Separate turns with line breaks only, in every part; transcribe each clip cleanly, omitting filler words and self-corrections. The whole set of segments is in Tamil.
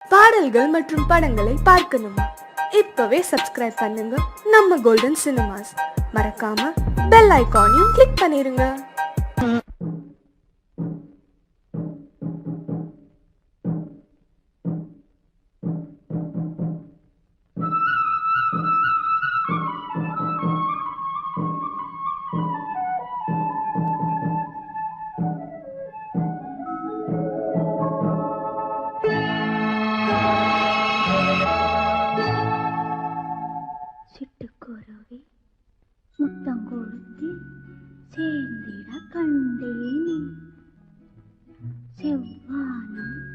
பாடல்கள் மற்றும் படங்களை பார்க்கணுமா? இப்பவே சப்ஸ்கிரைப் பண்ணுங்க நம்ம கோல்டன் சினிமாஸ். மறக்காம பெல் ஐகானையும் கிளிக் பண்ணிருங்க.
சிட்டுக்குருவி முத்தம் கொடுத்து சேர்ந்திட கண்டேனே, செவ்வானம்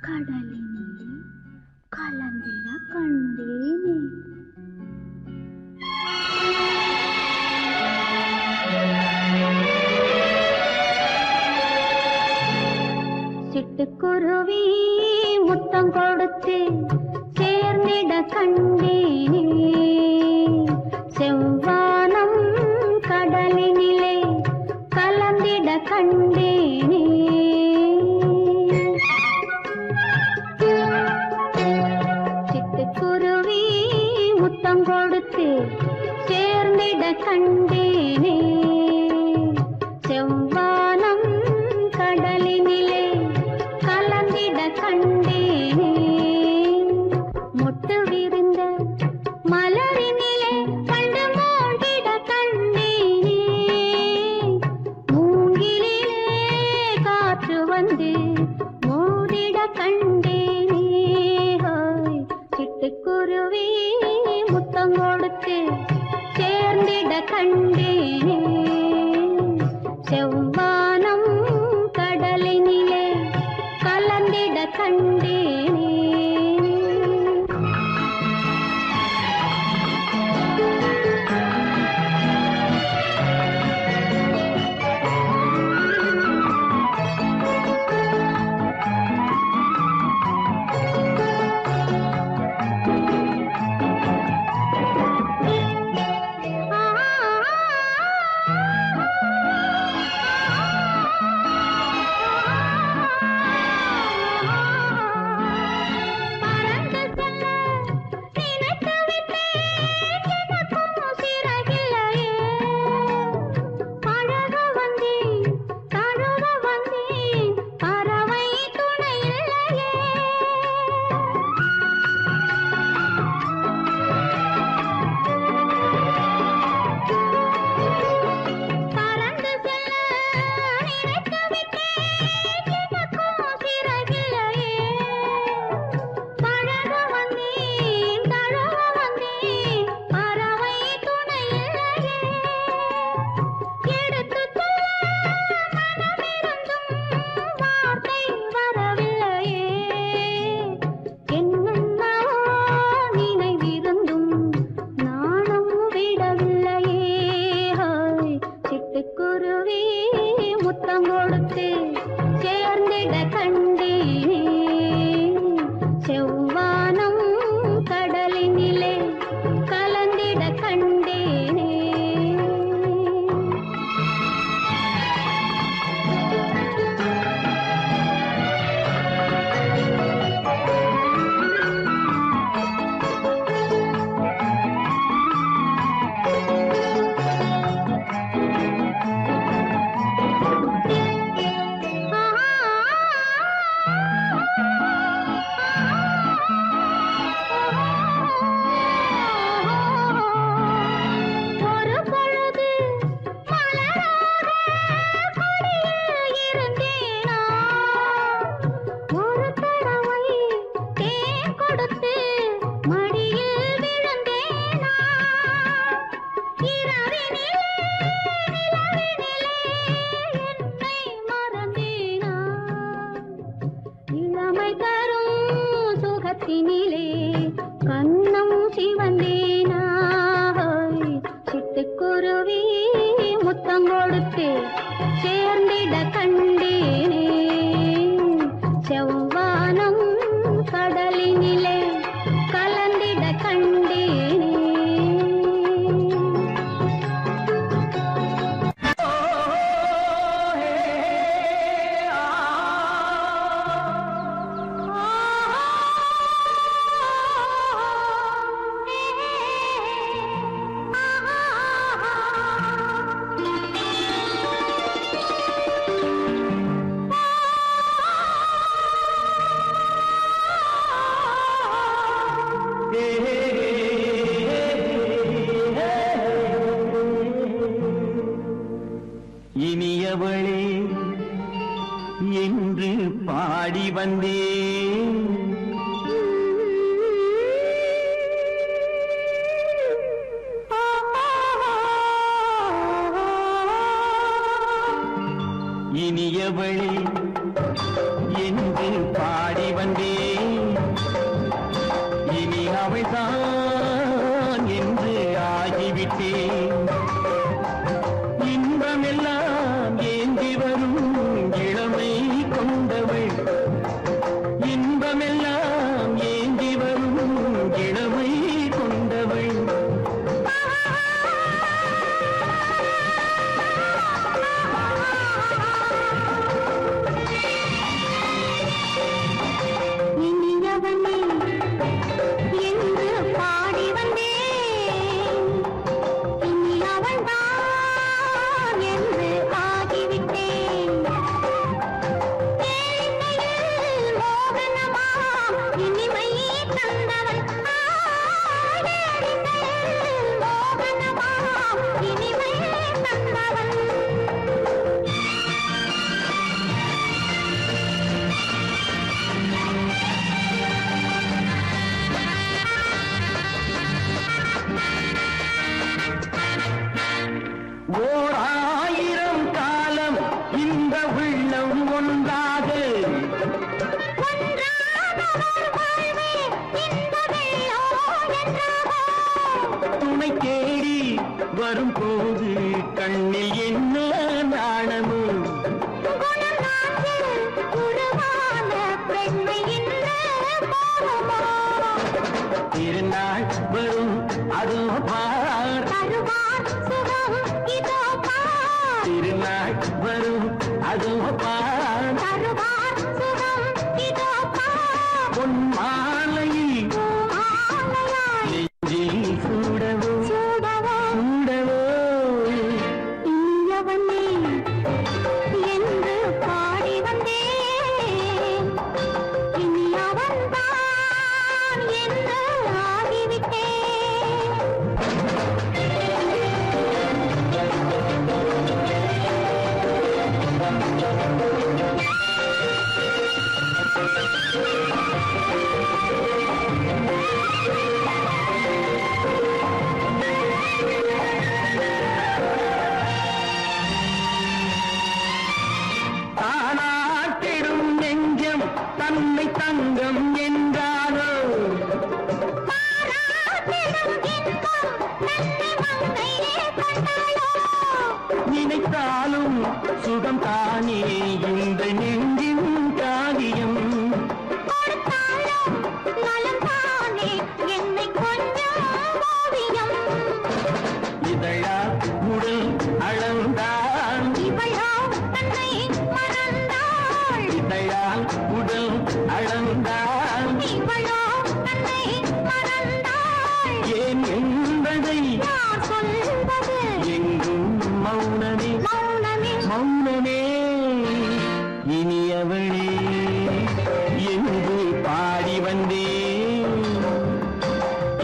கடலினிலே கலந்திட கண்டேனே. சிட்டுக்குருவி முத்தம் கொடுத்து சேர்ந்திட கண்டேனே, செவ்வானம் கடலினிலே கலந்திட கண்டேனே. சிட்டுக்குருவி முத்தம் கொடுத்து சேர்ந்திட கண்டேனே, செவ்வானம் கடலினிலே கலந்திட கண்டேனே. மொட்டு விரிந்த மலரினிலே கண்டு மூழ்கிட கண்டேனே, மூங்கிலே காற்று வந்து மூடிட கண்டேனே. சிட்டுக்குருவி முத்தம் கொடுத்து சேர்ந்திட கண்டேனே, செவ்வானம் கடலினிலே கலந்திட கண்டேனே. சிட்டுக்குருவி முத்தம் கொடுத்து சேர்ந்திட கண்டேனே, செவ்வானம் கடலினிலே கலந்திட கண்டேனே. கண்ணம் சிவந்தேனா, சிட்டுக்குருவி முத்தம் கொடுத்து சேர்ந்திட கண்டேனே, செவ்வானம் கடலினிலே கலந்திட கண்டேனே.
அவள்தான் என்று ஆகிவிட்டேன். இன்பமெல்லாம் ஏந்தி வரும் இளமை கொண்டவள், இன்பமெல்லாம் ஏந்தி வரும் இளமை கொண்டவள்.
இனியவனே என்று பாடி வந்தேன், இனி அவள்தான் என்று ஆகிவிட்டேன். கேளிக்கையில் மோகனமா இனிமை தந்தவள், கேளிக்கையில் மோகனமா இனிமை தந்தவள்.
ஓர் ஆயிரம் காலம் இந்த உள்ளம் ஒன்றாக துணை தேடி வரும்போது கண்ணில் என்ன நாணமும். திருநாள் வரும் அதோ பார், திருநாள் வரும் அதோ பார். பொன் மாலையில் நெஞ்சில் சூடவோ சூடவோ.
இனியவனே என்று பாடி வந்தேன், இனி அவன்தான் என்று ஆகிவிட்டேன்.
தானாட்டிடும் நெஞ்சம் தன்னை தங்கம் என்றானோ, நினைத்தாலும் சுகம் தானே இந்த நெஞ்சின் காரியம். இதழா உடல் அளந்தான், இதழால் உடல் அளந்தான். ஏன் என்பதை எங்கும் மௌனமே மௌனமே. இனியவளே என்று பாடி வந்தேன்,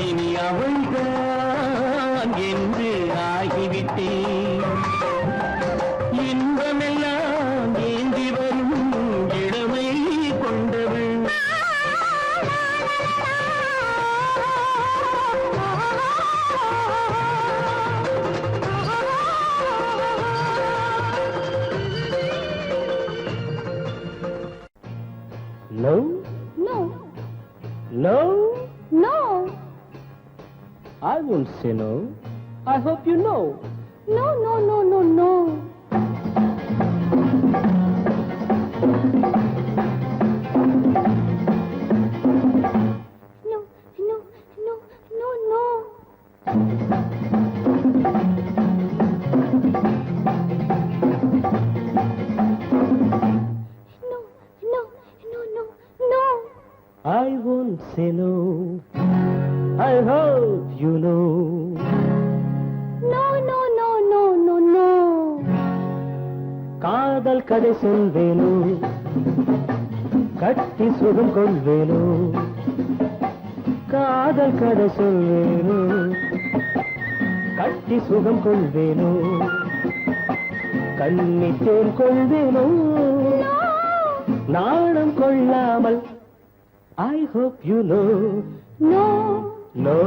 இனி அவள்தான் என்று ஆகிவிட்டேன். இன்பமெல்லாம் ஏந்தி வரும் இளமை கொண்டவள். No,
No,
no,
no,
I won't say no. I hope you know.
no, no, no, no, no. No, no, no, no, no. No, no, no, no, no.
I won't say no. I hope you know.
No, no, no, no, no, no.
காதல் கதை சொல்வேனோ, கட்டி சுகம் கொள்வேனோ. காதல் கதை சொல்வேனோ, கட்டி சுகம் கொள்வேனோ. கண்ணி தேன் கொள்வேனோ, நாணம் கொள்ளாமல். I hope you know.
No,
No?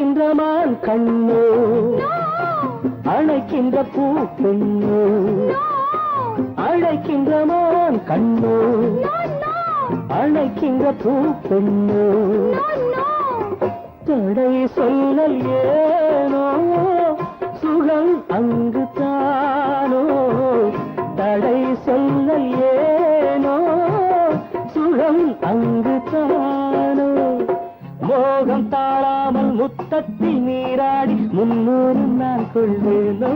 அழைக்கின்ற மான் கண்ணு அழைக்கின்ற பூ பெண்ணு அழைக்கின்ற மான் கண்ணு அழைக்கின்ற பூ பெண்ணு தடை சொல்லல் ஏனோ சுகம் அங்கு தானோ தடை சொல்லல் ஏனோ சுகம் அங்கு தானோ மோகம் தாழாமல் முத்தத்தில் நீராடி 300 நாள் கொள்வேனோ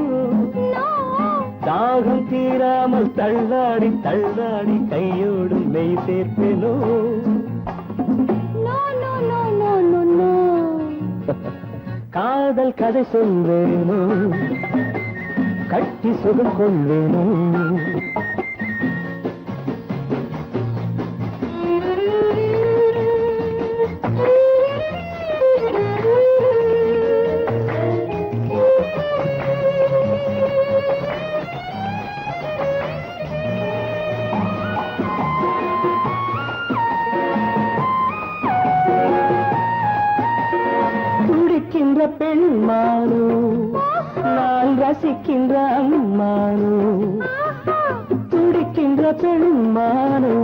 தாகம் தீராமல் தள்ளாடி தள்ளாடி கையோடும் மெய் சேர்ப்பேனோ காதல் கதை சொல்வேனோ கட்டி சுகம் கொள்வேனோ துடிக்கின்ற பெண்மானோ நான் ரசிக்கின்ற அம்மானோ துடிக்கின்ற பெண்மானோ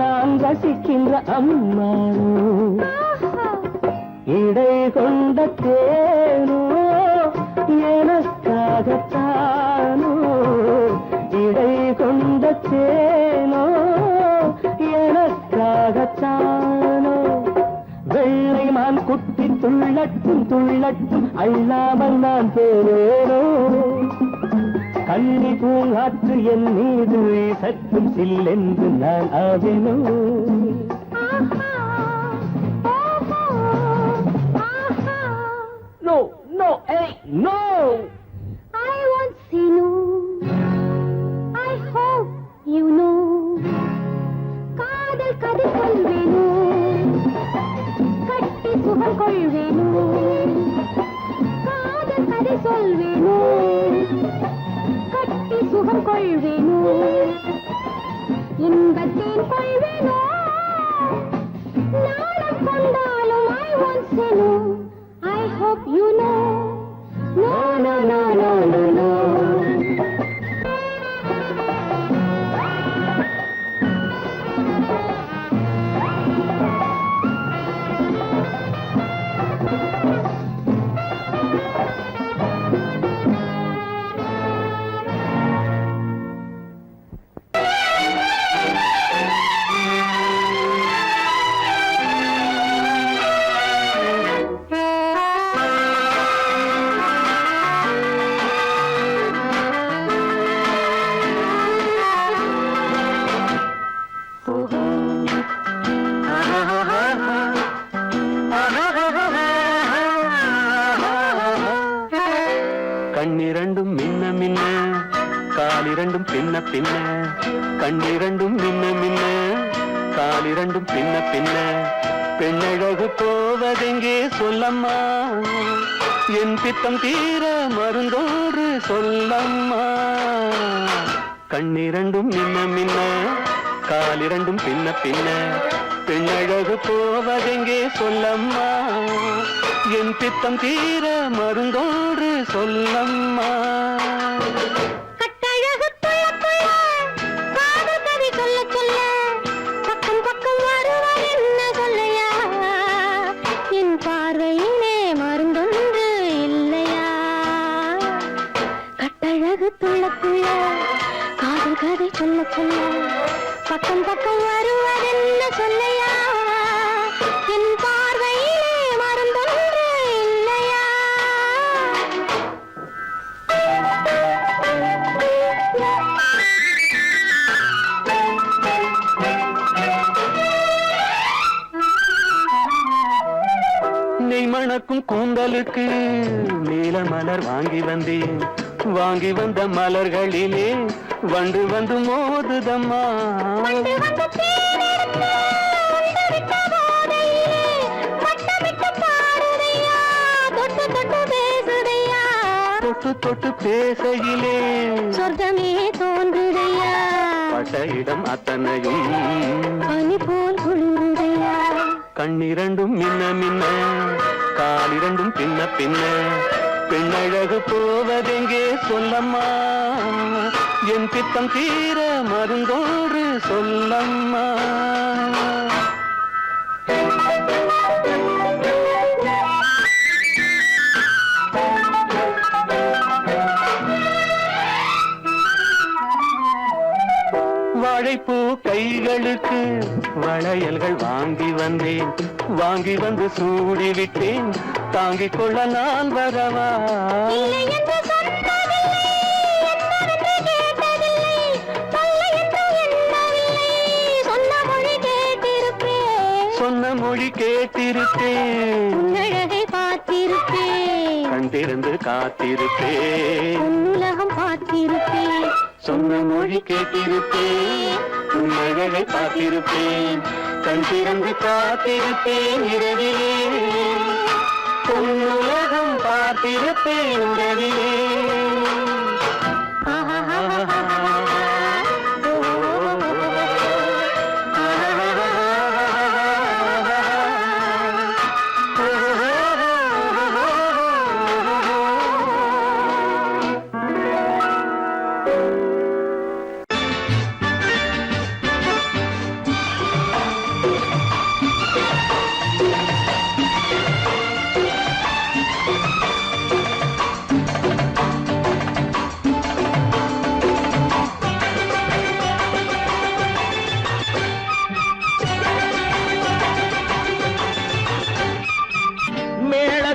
நான் ரசிக்கின்ற அம்மானோ இடை கொண்ட தேனோ எனக்காகத்தானோ இடை கொண்ட தேனோ எனக்காகத்தானோ வெள்ளை மான் குட்டி துள்ளட்டும் துள்ளட்டும் அள்ளாமல் நான் போவேனோ கன்னி பூங்காற்று என் மீது சற்றும் சில்லென்று நான் ஆவேனோ No, no, hey, no!
I won't say no. I hope you know. காதல் கதை சொல்வேனோ கட்டி சுகம் கொள்வேனோ காதல் கதை சொல்வேனோ கட்டி சுகம் கொள்வேனோ இன்பத்தேன் கொள்வேனோ நாளம் கொண்டாலும் I won't say no. I hope you know. No, no, no, no, no, no.
கண்ணிரண்டும் மின்ன மின்ன காலிரண்டும் பின்ன பின்ன கண்ணிரண்டும் மின்ன மின்ன காலிரண்டும் பின்ன பின்ன பெண்ணழகு போவதெங்கே சொல்லம்மா என் பித்தம் தீர மருந்தோடு சொல்லம்மா கண்ணிரண்டும் மின்ன மின்ன காலிரண்டும் பின்ன பின்ன பெண்ணழகு போவதெங்கே சொல்லம்மா என் பித்தம் தீர மருந்தோடு சொல்லம்மா
கட்டழகு புள்ள காதல் கதை சொல்ல சொல்ல பக்கம் பக்கம் வருவார் என்ன சொல்லையா என் பார்வையிலே மருந்தொன்று இல்லையா கட்டழகு துள்ள காதல் கதை சொல்ல சொல்ல பக்கம் பக்கம் வருவார் என்ன சொல்லையா என் பார்வையிலே மருந்தொன்று இல்லையா
நெய் மணக்கும் கூந்தலுக்கு நீல மலர் வாங்கி வந்தேன் வாங்கி வந்த மலர்களிலே வண்டு வந்து மோதுதம்மா
வந்து வந்து தேனெடுத்து உண்டுவிட்ட போதையிலே வட்டமிட்டு பாடுதையா தொட்டு தொட்டு பேசுதையா
தொட்டு தொட்டு பேசையிலே
சொர்க்கமே தோன்றுதையா
பட்ட இடம் அத்தனையும்
பனி போல் குளிருதையா
கண்ணிரண்டும் மின்ன மின்ன கால் இரண்டும் பின்ன பின்ன பெண்ணழகு போவதெங்கே சொல்லம்மா என் பித்தம் தீர மருந்தோடு சொல்லம்மா வாழைப்பூ கைகளுக்கு வளையல்கள் வாங்கி வந்தேன் வாங்கி வந்து சூடி விட்டேன் தாங்கிக் கொள்ள நான் வரவா
இல்லை என்று சொன்னதில்லை, என்னவென்று கேட்டதில்லை, தொல்லை என்று எண்ணவில்லை, சொன்ன மொழி கேட்டிருப்பேன்,
சொன்ன மொழி கேட்டிருப்பேன்,
உன்னழகை பார்த்திருப்பேன்,
கண் திறந்து காத்திருப்பேன்,
உன்னுலகம் பார்த்திருப்பேன்,
சொன்ன மொழி கேட்டிருப்பேன், உன்னழகை பார்த்திருப்பேன், கண் திறந்து காத்திருப்பேன், இரவிலே உன்னுலகம் பார்த்திருப்பேன், இரவிலே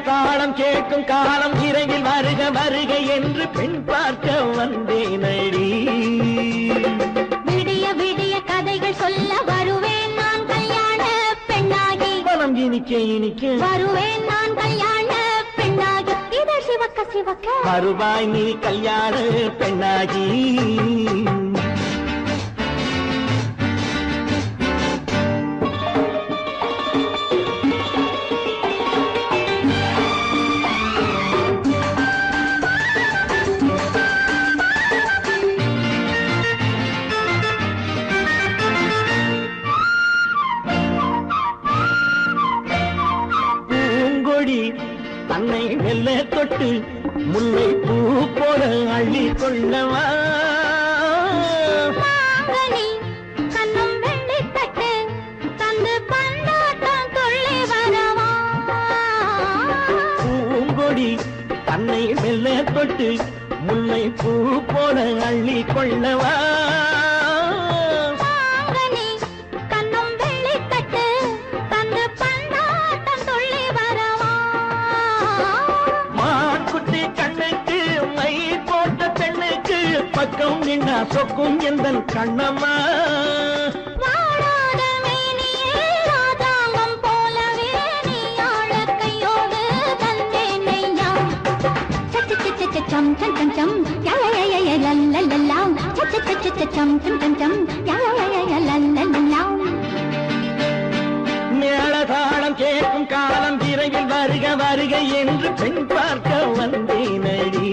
தாளம் கேட்கும் காலம் இறையில் வருக வருக என்று பெண் பார்க்க வந்தேனடி
விடிய விடிய கதைகள் சொல்ல வருவேன் நான் கல்யாண பெண்ணாகி
மனம் இனிக்க இனிக்க
வருவேன் நான் கல்யாண பெண்ணாகி இதழ் சிவக்க சிவக்க
வருவாய் நீ கல்யாண பெண்ணாகி தன்னை மெல்ல தொட்டு முல்லை பூ போல அள்ளி கொள்ளவா
மாங்கனி கண்ணும் வெள்ளி தட்டு தந்து பந்தாட்டம் துள்ளி வரவா
பூங்கொடி தன்னை மெல்ல தொட்டு முல்லை பூ போல அள்ளி கொள்ளவா
மாங்கனி கண்ணும் வெள்ளி தட்டு தந்து பந்தாட்டம் துள்ளி வரவா
மான்குட்டி கண்ணுக்கு மை போட்ட பெண்ணுக்கு பக்கம் நின்னா சொக்கும் எந்தன் கண்ணம்மா
வாழாத மேனியே ராதாங்கம் போலவே நீ ஆழ கையோடு தந்தேன் நெய்யாம் சச்ச சச்ச சச்சம் சம் சம் சம் யய லல்லல்லாம் சச்ச சச்ச சச்சம் சம் சம் சம் யய லல்லல்லாம்
மேளதாளம் கேட்கும் காலம் விரைவில் வருக வருக என்று பெண் பார்க்க வந்தேனடி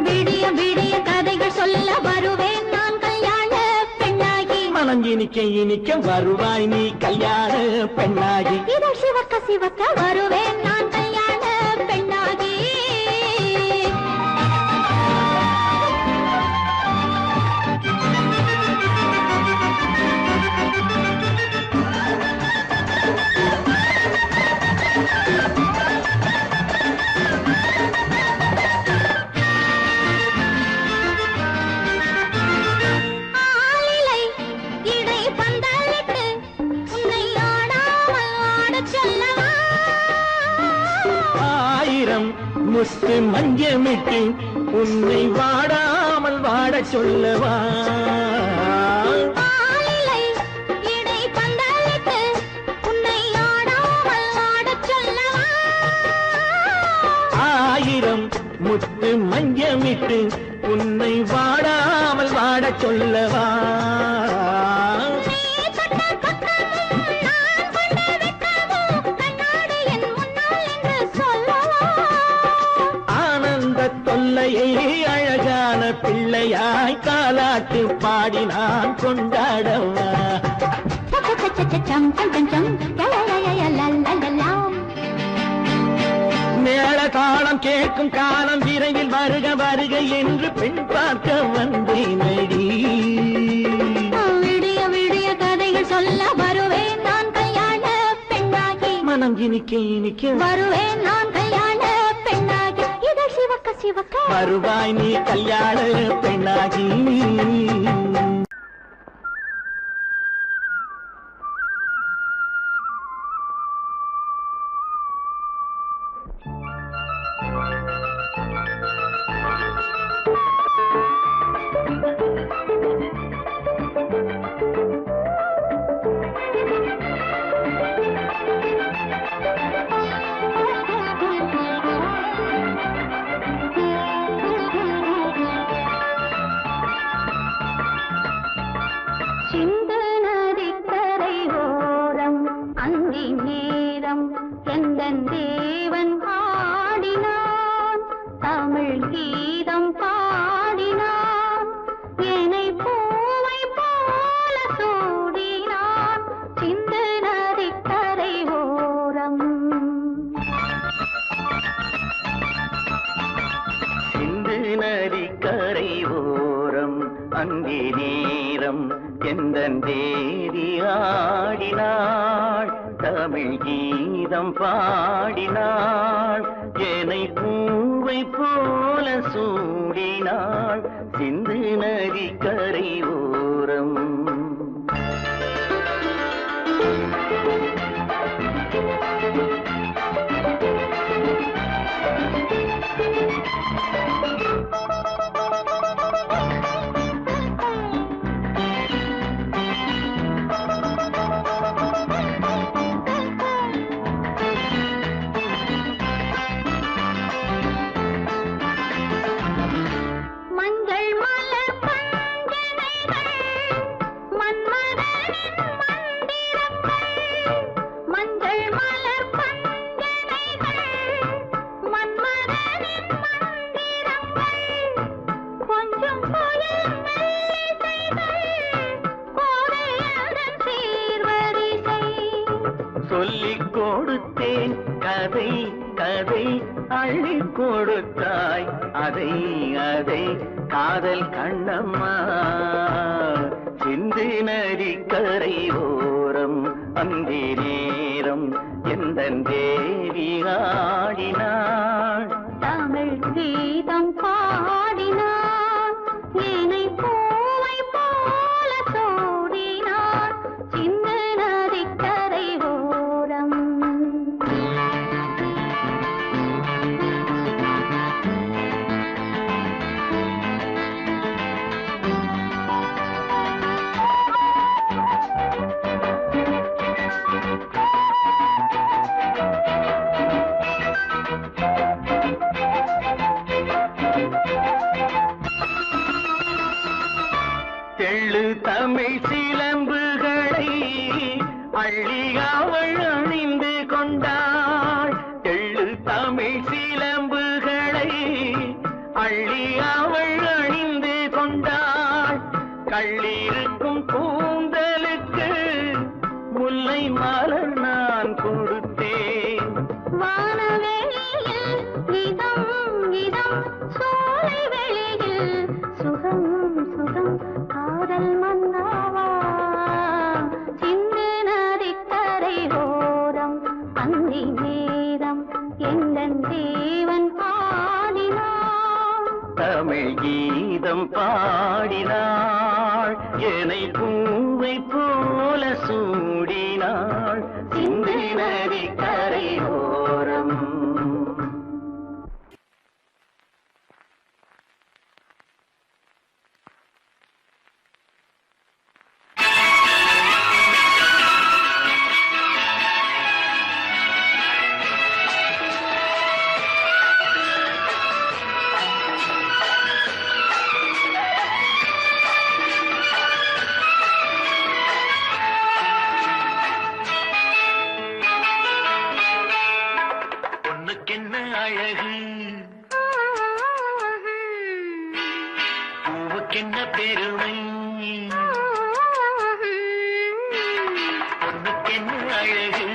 விடிய விடிய கதைகள் சொல்ல வருவேன் நான் கல்யாண பெண்ணாகி
மனம் இனிக்க இனிக்க வருவாய் நீ கல்யாண பெண்ணாகி
இதழ் சிவக்க சிவக்க வருவேன் நான் கல்யாண பெண்ணாகி ஆலிலை இடை பந்தலிட்டு உன்னை ஆடாமல் ஆடச் சொல்லவா
ஆயிரம் முத்து மஞ்சமிட்டு உன்னை வாடாமல் வாடச் சொல்லவா
ஆலிலை இடை பந்தலிட்டு உன்னை ஆடாமல் ஆடச் சொல்லவா
ஆயிரம் முத்து மஞ்சமிட்டு உன்னை வாடாமல் வாடச் சொல்லவா
நீ தொட்ட பக்கமும் நான் கொண்ட வெட்கமும் கண்ணாடி என் முன்னால் என்று சொல்லவா
ஆனந்த தொல்லையை அழகான பிள்ளையாய் காலாட்டு பாடி நான் கொண்டாடவா
சச்ச சச்ச சச்சம் சம் சம் சம் யய லல்லல்லாம்
மேள தாளம் கேட்கும் காலம் விரைவில் வருக வருக என்று பெண் பார்க்க வந்தேனடி.
விடிய விடிய கதைகள் சொல்ல வருவேன் நான் கல்யாண பெண்ணாகி.
மனம் இனிக்க இனிக்க
வருவேன் நான் கல்யாண பெண்ணாகி. இதழ் சிவக்க சிவக்க
வருவாய் நீ கல்யாண பெண்ணாகி.
சிந்து நதிக்கரை ஓரம் அந்தி நேரம் எந்தன் தேவன் ஆடினான். தமிழ் கீதம் பாடினான். என்னை பூவை போல சூடினான். சிந்து நதிக்கரை ஓரம்.
சிந்து நதிக்கரை ஓரம் அங்கே நேரம் எந்தன் தேவி ஆடினாள். தமிழ் கீதம் பாடினாள். என்னை பூவை போல சூடினாள். சிந்து நதிக்கரை ஓரம்.
மஞ்சள் மலர் பஞ்சனைகள் மன்மதனின் மந்திரங்கள். மஞ்சள் மலர் பஞ்சனைகள் மன்மதனின் மந்திரங்கள். கொஞ்சம் புயல் மெல்லிசைகள் கோதையதன் சீர்வரிசை.
சொல்லிக் கொடுத்தேன் கதை கதை அள்ளி கொடுத்தாய் அதை அதை காதல் கண்ணம்மா. சிந்து நதிக்கரை ஓரம் அந்தி நேரம் எந்தன் தேவி ஆடினாள்.
தமிழ் கீதம் பாடினான். என்னை பூவை போல சூடினான். சிந்து நதிக்கரை ஓரம்.
தெள்ளு தமிழ் சிலம்புகளை அள்ளி அவள் அணிந்து கொண்டாள். தெள்ளு தமிழ் சிலம்புகளை அள்ளி அவள் அணிந்து கொண்டாள். கள்ளிருக்கும் கூந்தலுக்கு முல்லை மலர் நான் கொடுத்தேன்.
வானவெளியில் இதம் இதம் சோலை வெளியில் சுகம் சுகம் காதல் மன்னாவா. சிந்து நதிக்கரை ஓரம் அந்தி நேரம் எந்தன் தேவன் ஆடினான்.
தமிழ் கீதம் பாடினாள். என்னை பூவை போல சூடினாள். சிந்து நதிக்கரை ஓரம். பொண்ணுக்கென்ன அழகு, பூவுக்கென்ன பெருமை. பொண்ணுக்கென்ன அழகு,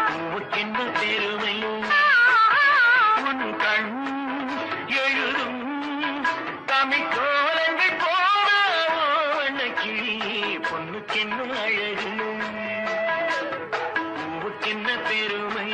பூவுக்கென்ன பெருமை. தமிழ் கோலங்கள் போதாவோ வண்ணக்கிளி பொண்ணுக்கென்ன அழகு பூவுக்கென்ன பெருமை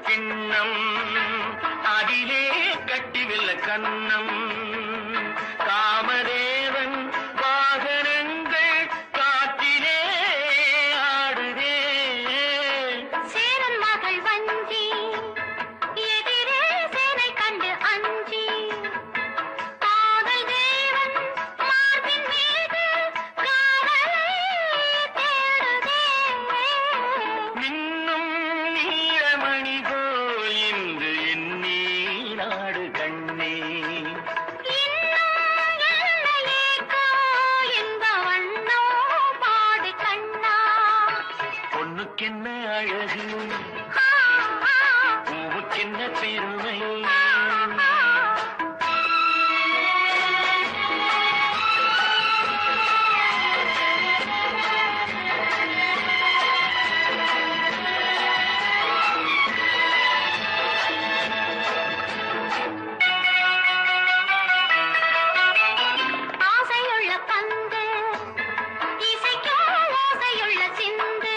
கிண்ணம் அதிலே கட்டிவில்ல கண்ணம் காமதேவன் வாகனங்கள் காற்றிலே ஆடுதே
சேரன் மகள் வஞ்சி எதிரே சேனை கண்டு அஞ்சி காதல் தேவன் மார்பின் மீது காவலை தேடுதே
மின்னும் நீலமணி போல் இன்று எண்ணி நாடு கண்ணே பொண்ணுக்கென்ன அழகு பூவுக்கென்ன பெருமை
ஆசையுள்ள பந்து இசைக்கோ ஓசையுள்ள சிந்து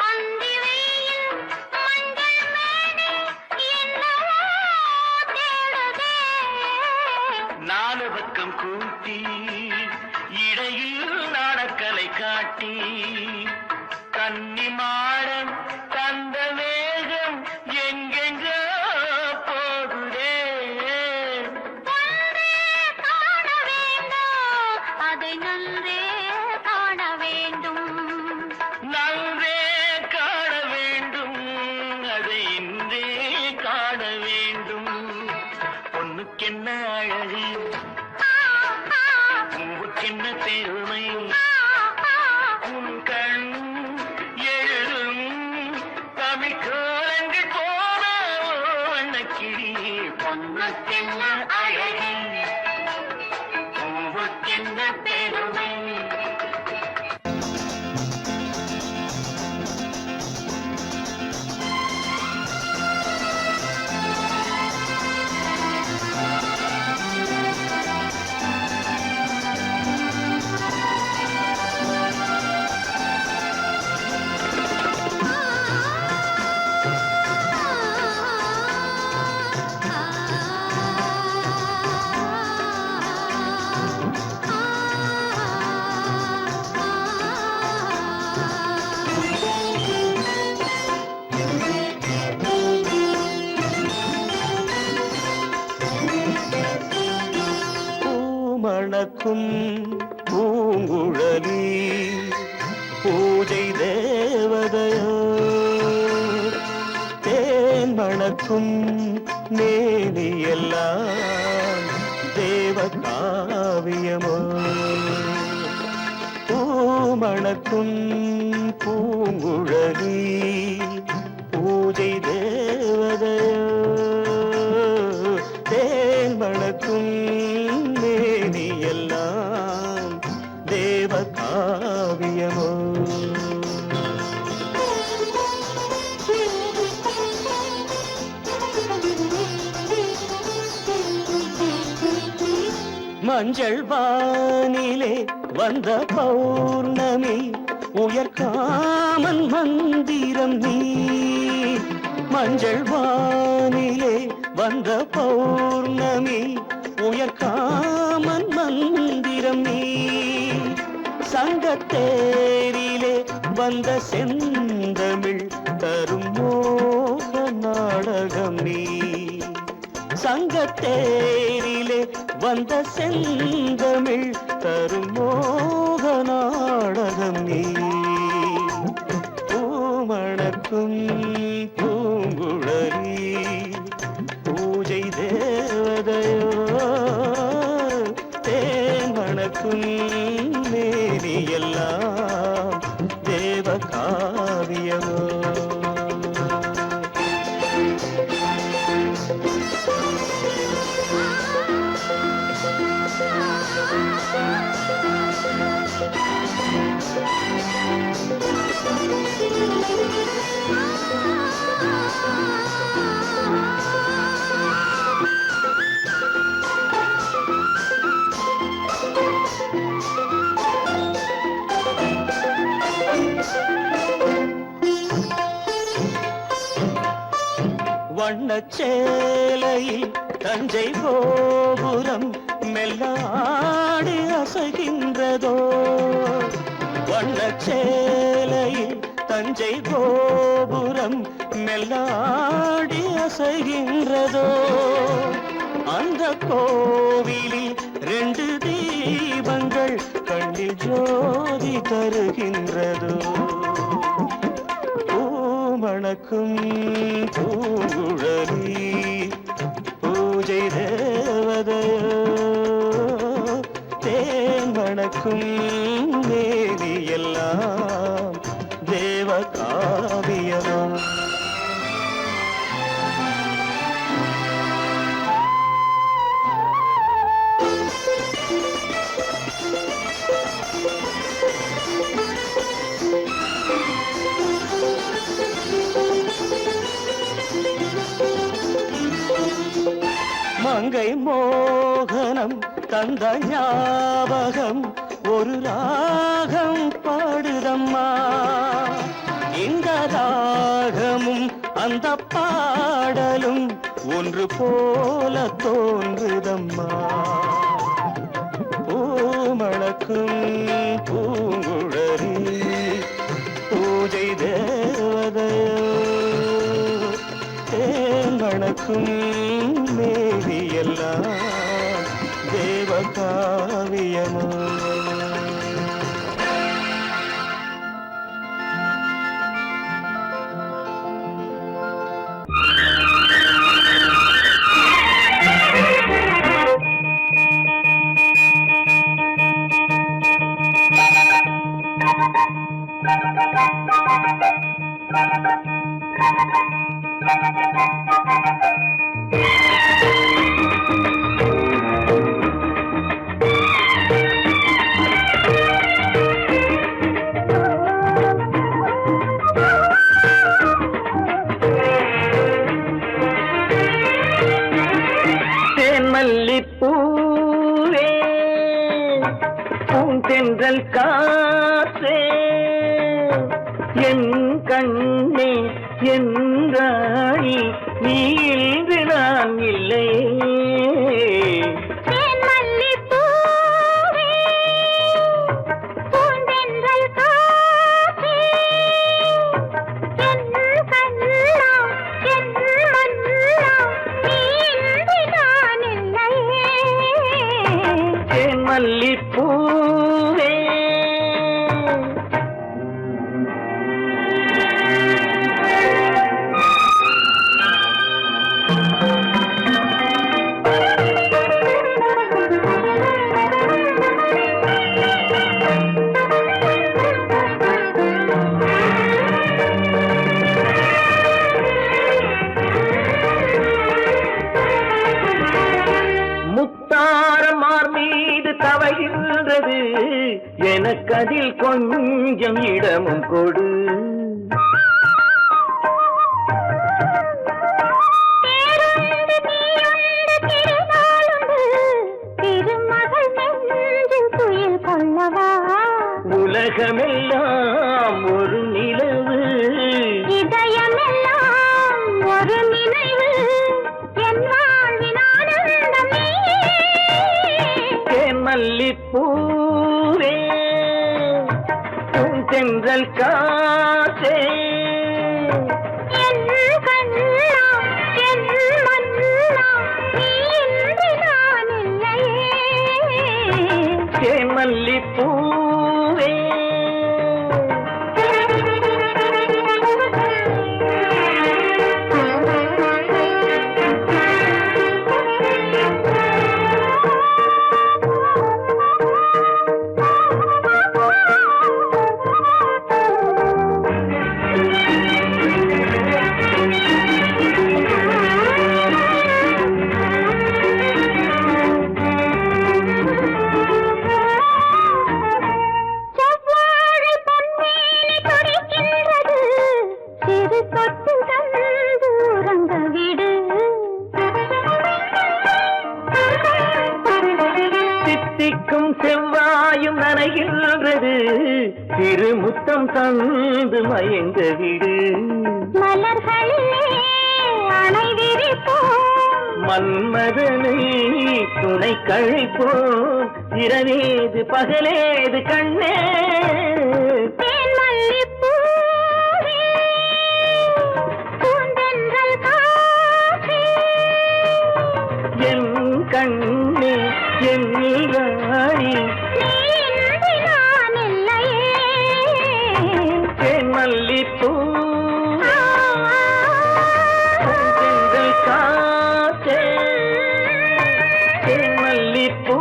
அந்தி வெயில் மஞ்சள் மேனி என்னவோ தேடுதே
நாலு பக்கம் கூட்டி இடையில் நாடக்கலை காட்டி கன்னி மாடம் தந்த வேகம் எங்கெங்கோ போகுதே
ஒன்றே காண வேண்டும் அதை நன்றே காண வேண்டும்
நன்றே காண வேண்டும் அதை இன்றே காண வேண்டும் பொண்ணுக்கென்ன அழகு பூவுக்கென்ன பெருமை உன் கண் எழுதும் தமிழ் கோலங்கள் போன வண்ணக்கிளி பொண்ணுக்கென்ன அழகு பூவுக்கென்ன பெருமை பூமணக்கும் பூங்குழலி பூஜை தேவதையோ தேன் மணக்கும் மேனியெல்லாம் தேவ காவியமோ பூமணக்கும் பூங்குழலி பூஜை தேவதையோ தேன் மணக்கும் மேனியெல்லாம் தேவ காவியமோ மஞ்சள் வானிலே வந்த பௌர்ணமி உயர்காமன் மந்திரம் நீ மஞ்சள் வானிலே வந்த பௌர்ணமி உயர்காமன் மந்திரம் நீ சங்கத்தேரிலே வந்த செந்தமிழ் தரும் மோக நாடகம் நீ சங்கத்தேரிலே வந்த செந்தமிழ் தரும் மோக நாடகம் நீ பூமணக்கும் பூங்குழலி பூஜை தேவதையோ தேன்மணக்கும் மேனி எல்லாம் தேவ காவியமோ வண்ணச்சேலையில் தஞ்சை கோபுரம் மெல்லாடி அசைகின்றதோ வண்ணச்சேலையில் தஞ்சை கோபுரம் மெல்லாடி அசைகின்றதோ அந்த கோவிலில் 2 தீபங்கள் கண்ணில் ஜோதி தருகின்றதோ மணக்கும் பூங்குழலி பூஜை தேவதையோ தேன் மணக்கும் மேனி எல்லாம் தேவ காவியமோ மங்கை மோகனம் தந்த ஞாபகம் ஒரு ராகம் பாடுதம்மா இந்த ராகமும் அந்த பாடலும் ஒன்று போல தோன்றுதம்மா பூமணக்கும் பூங்குழலி பூஜை தேவதையோ தேன்மணக்கும் மேவி எல்லாம் தேவ காவியமோ மல்லிப்பூவே பூந்தென்றல் காற்றே என் கண்ணே என் ராணி நீ இன்று நான் இல்லை மல்லிப்பூவே முத்தாரமார் மீது தவகின்றது எனக்கு அதில் கொஞ்சம் இடமும் கொடு
திருமகள்
காற்றே
என் கண்ணா என் மன்னா நீ இன்றி நான் இல்லையே
தேமல்லிப்பூவே
செவ்வாழை பொன்மேனி துடிக்கின்றது சிறு தொட்டு தந்து உறங்க விடு
தித்திக்கும் செவ்வாயும் நனைகின்றது திருமுத்தம் தந்து மயங்க விடு
மலர்களிலே அணை விரிப்போம்
மன்மதனை துணை கழிப்போம் இரவேது பகலேது கண்ணே
தேன் மல்லிப்பூவே பூந்தென்றல் காற்றே
என் கண்ணே என் ராணி
நீ இன்றி நான் இல்லையே
தேன்மல்லிப்பூ செங்கல் காற்றே தேன்மல்லிப்பூ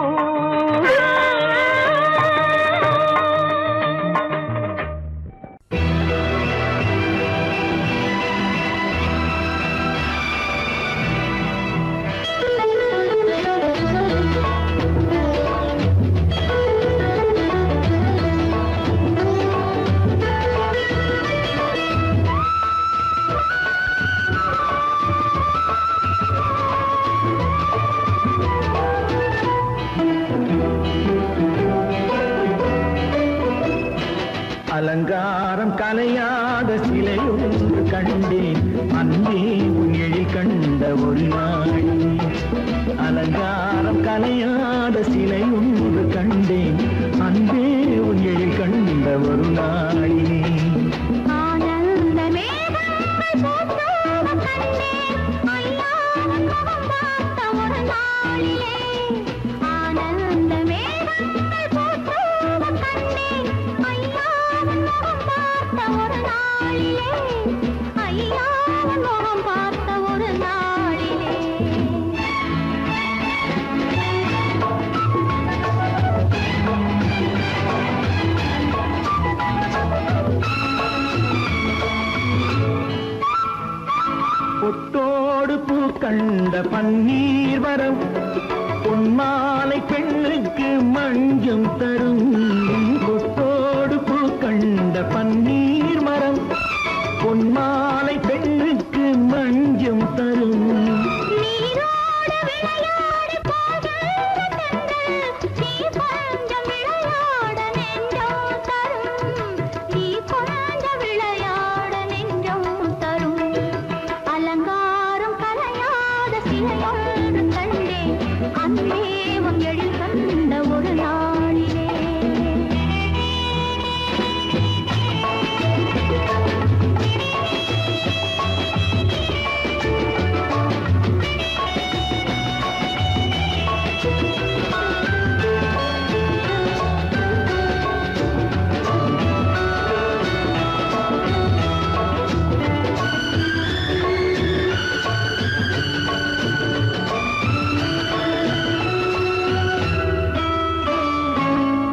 அலங்காரம் கலையாத சிலையொன்று கண்டேன் அன்பே உன் எழில் கண்ட ஒரு நாள் அலங்காரம் கலையாத சிலையொன்று கண்டேன் அன்பே உன் எழில் கண்ட ஒரு நாளினே
ஆனந்த மேகங்கள் பூத்தோட கண்டேன் ஐயா உன் முகம் பார்த்த ஒரு நாளிலே ஆனந்த மேகங்கள் பூத்தோட கண்டேன் ஐயா உன் முகம் பார்த்த ஒரு நாளிலே ஐயா உன் முகம் பார்த்த ஒரு நாளிலே
பொட்டோடு பூ கண்ட பன்னீர் வரம் பொன்மாலை பெண்ணுக்கு மஞ்சம் தரும் பொட்டோடு பூ கண்ட பன்னீர் மரம் பொன்மாலை பெண்ணுக்கு மஞ்சம் தரும்
நீரோடு விளையாடி போகின்ற தென்றல் நீ கொஞ்சம் விளையாட நெஞ்சம் தரும் நீ கொஞ்சம் விளையாட நெஞ்சம் தரும் அலங்காரம் கலையாத சிலையொன்று கண்டேன் அன்பே உன் எழில் கண்ட ஒரு நாளிலே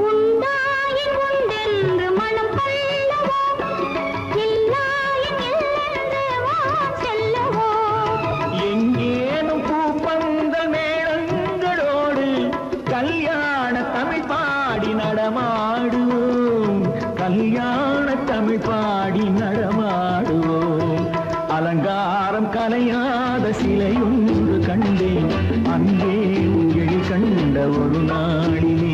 உண்டாயின் உண்டென்று மனம் கொள்ளவோ இல்லாயின் இல்லென்று வான் செல்லவோ
எங்கேனும் பூப்பந்தல் மேளங்களோடு கல்யாண தமிழ் பாடி நடமாடுவோம் கல்யாண தமிழ் பாடி நடமாடுவோம் அலங்காரம் கலையாத சிலையொன்று கண்டேன் அன்பே உன் எழில் கண்ட ஒரு நாளிலே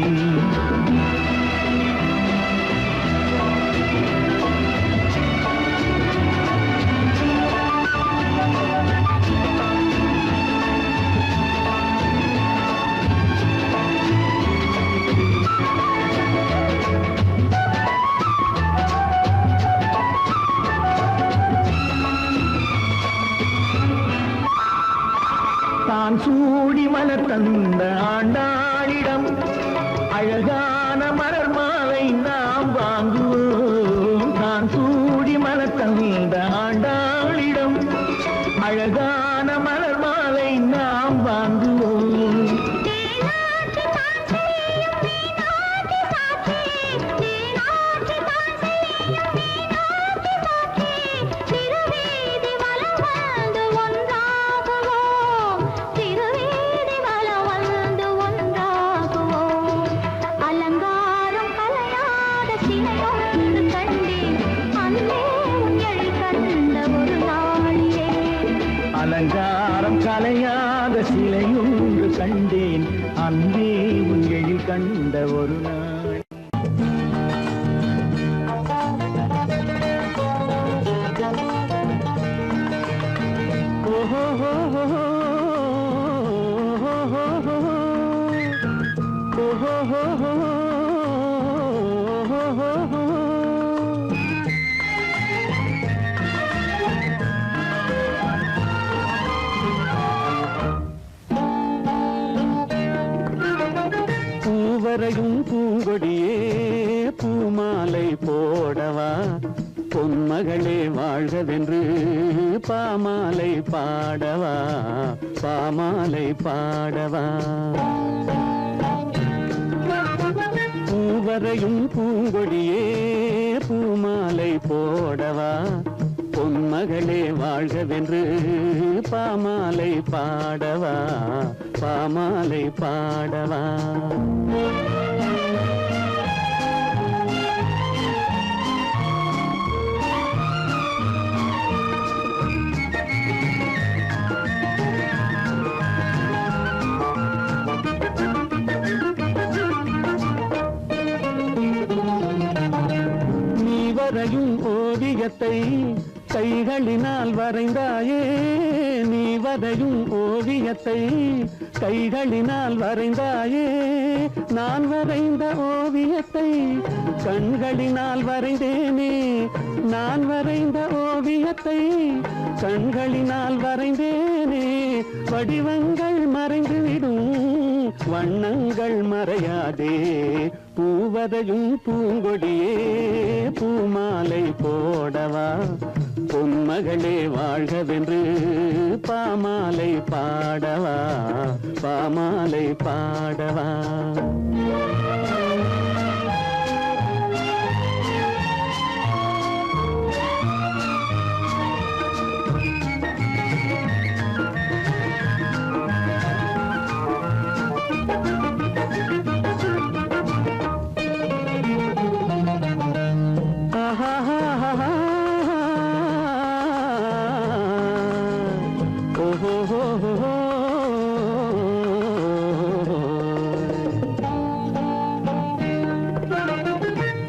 மலர் தந்த ஆண்டாளிடம் அழகான மலர் மாலை நாம் வாங்குவோம். நான் சூடி மலர் தந்த ஆண்டாளிடம் அழகான மலர் மாலை நாம் வாங்குவோம். அலங்காரம் கலையாத சிலையொன்று கண்டேன் அன்பே உன் எழில் கண்ட ஒரு நாள். பூவரையும் பூங்கொடியே பூமாலை போடவா, பொன்மகளே வாழ்கவென்று பாமாலை பாடவா, பாமாலை பாடவா. பூவரையும் பூங்கொடியே பூமாலை போடவா, பொன்மகளே வாழ்கவென்று பாமாலை பாடவா, பாமாலை பாடவா. நீ வரையும் ஓவியத்தை கைகளினால் வரைந்தாயே, நீ வரையும் ஓவியத்தை கைகளினால் வரைந்தாயே, நான் வரைந்த ஓவியத்தை கண்களினால் வரைந்தேனே, நான் வரைந்த ஓவியத்தை கண்களினால் வரைந்தேனே. வடிவங்கள் மறைந்துவிடும் வண்ணங்கள் மறையாதே, பூவரையும் பூங்கொடியே பூமாலை போடவா, பொன்மகளே வாழ்கவென்று பாமாலை பாடவா, பாமாலை பாடவா.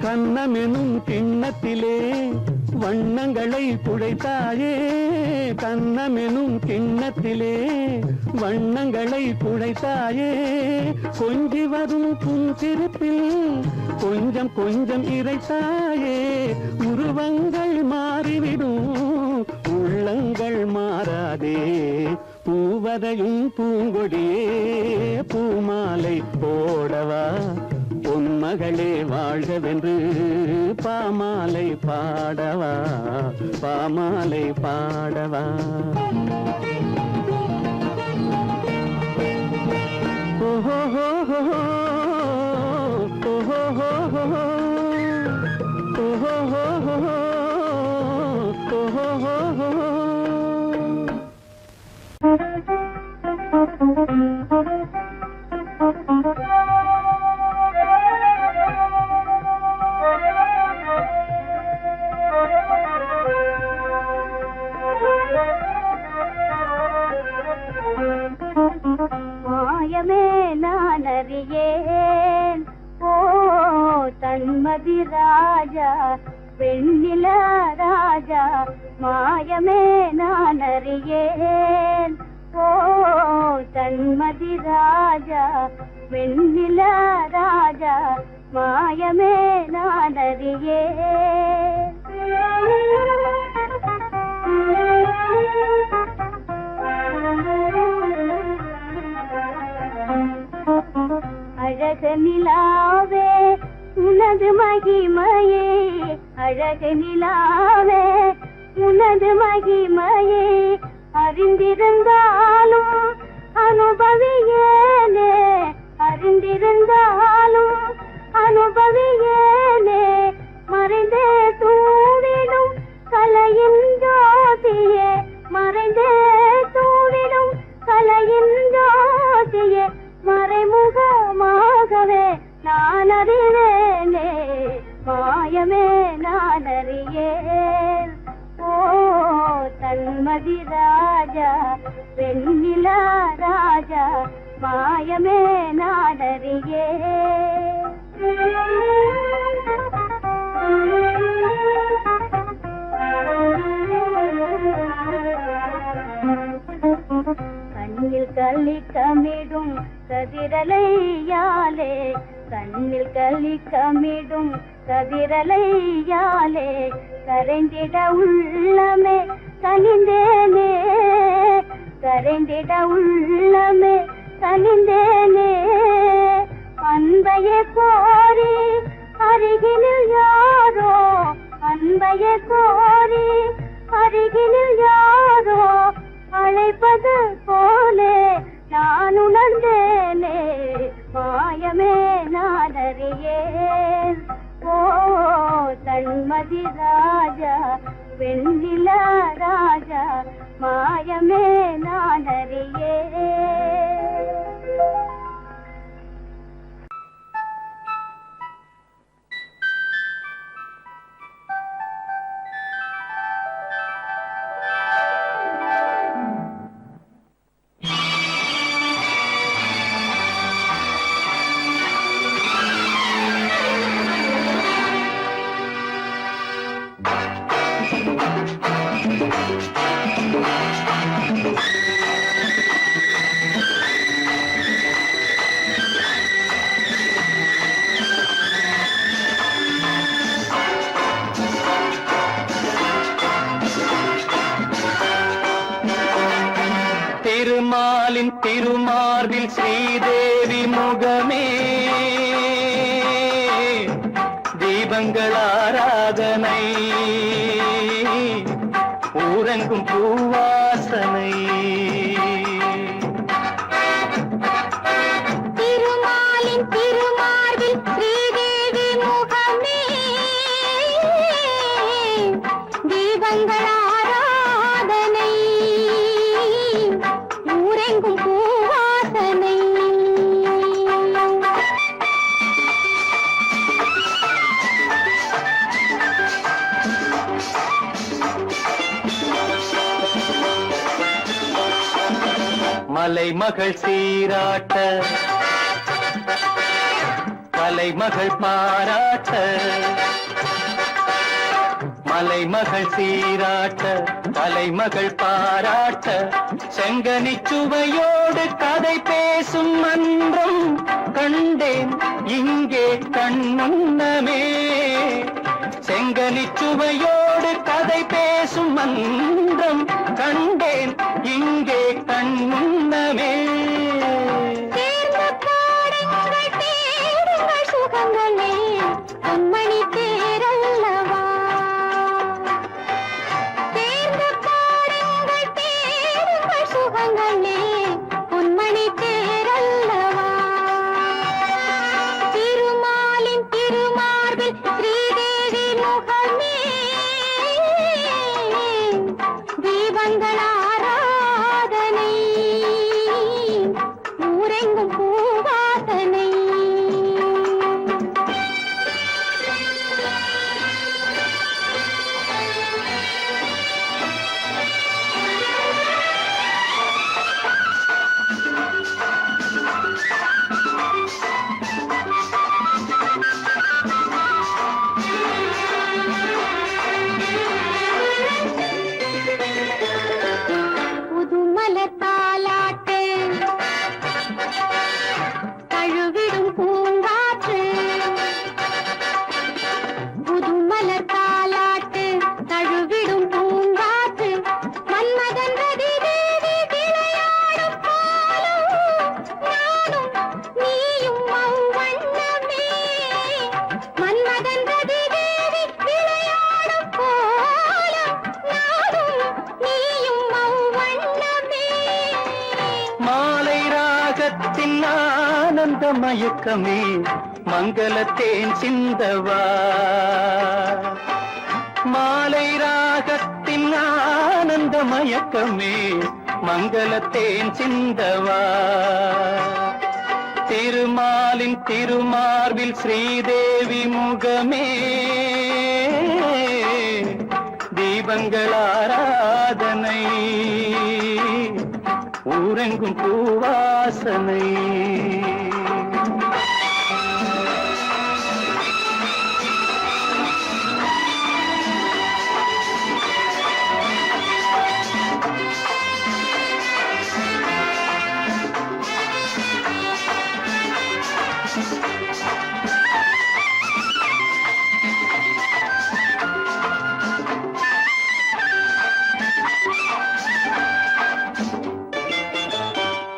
கண்ணமெனும் கிண்ணத்திலே வண்ணங்களை குழைத்தாயே, கண்ணமெனும் கிண்ணத்திலே வண்ணங்களை குழைத்தாயே. கொஞ்சி வரும் புன்சிரிப்பில் கொஞ்சம் கொஞ்சம் இறைத்தாயே, உருவங்கள் மாறிவிடும் உள்ளங்கள் மாறாதே. பூவரையும் பூங்கொடியே பூமாலை போடவா, பொன்மகளே வாழ்கவென்று பாமாலை பாடவா, பாமாலை பாடவா. ஓஹோ ஓஹோ ஓஹோ ஓஹோ.
மாயமே நான் அறியேன் ஓ தன்மதி ராஜா, வெண்ணில ராஜா, மாயமே நான் அறியேன் ஓ தன்மதி ராஜா, வெண்ணில ராஜா, மாயமே நான் அறியேன். மகிமையே அழகு நிலாவே உனது மகிமையே அறிந்திருந்தாலும் அனுபவியேனே அறிந்திருந்தாலும் அனுபவியேனே மறைந்தே தூவிடும் கலையின் ஜோதியே மறைந்தே தூவிடும் கலையின் ஜோதியே மறைமுகமாகவே நான் அறிவேனே மாயமே நான் அறியேன் ஓ தன்மதி ராஜா வெண்ணிலா ராஜா மாயமே நான் அறியேன் கண்ணில் களி கமிடும் கதிரலையாலே கண்ணில் களி கமிடும் கதிரலையாலே கரைந்திட உள்ளமே கனிந்தேனே கரைந்திட உள்ளமே கனிந்தேனே அன்பையே கோரி அருகினில் யாரோ அன்பையே கோரி அருகினில் யாரோ அழைப்பது போலே நான் உணர்ந்தேனே மாயமே நான் அறியேன் ஓ தன்மதி ராஜா வெண்ணிலா ராஜா மாயமே நான் அறியேன்
திருமாலின் திருமார்பில் ஸ்ரீதேவி முகமே தீபங்கள் ஆராதனை ஊரெங்கும் பூவாசனை
திருமாலின் திருமார்பில் ஸ்ரீதேவி முகமே தீபங்கள் ஆராதனை ஊரெங்கும் பூவாசனை
மலைமகள் சீராட்ட கலைமகள் பாராட்ட மலைமகள் சீராட்ட கலைமகள் பாராட்ட செங்கனி சுவையோடு கதை பேசும் மன்றம் கண்டேன் இங்கே கண்முன்னமே செங்கனி சுவையோடு கதை பேசும் மன்றம் கண்டேன் இங்கே கண்முன்னமே
தேர்ந்த பாடங்கள் தேடுங்கள் சுகங்களே பொன்மணி தேரல்லவா தேர்ந்த பாடங்கள் தேடுங்கள் சுகங்களே பொன்மணி தேரல்லவா திருமாலின் திருமார்பில் ஸ்ரீதேவி முகமே தீபங்கள் ஆராதனை ஊரெங்கும் பூவாசனை
ஆனந்த மயக்கமே மங்களத்தேன் சிந்தவா மாலை ராகத்தின் ஆனந்த மயக்கமே மங்களத்தேன் சிந்தவா திருமாலின் திருமார்பில் ஸ்ரீதேவி முகமே தீபங்கள் ஆராதனை ஊரெங்கும் பூவாசனை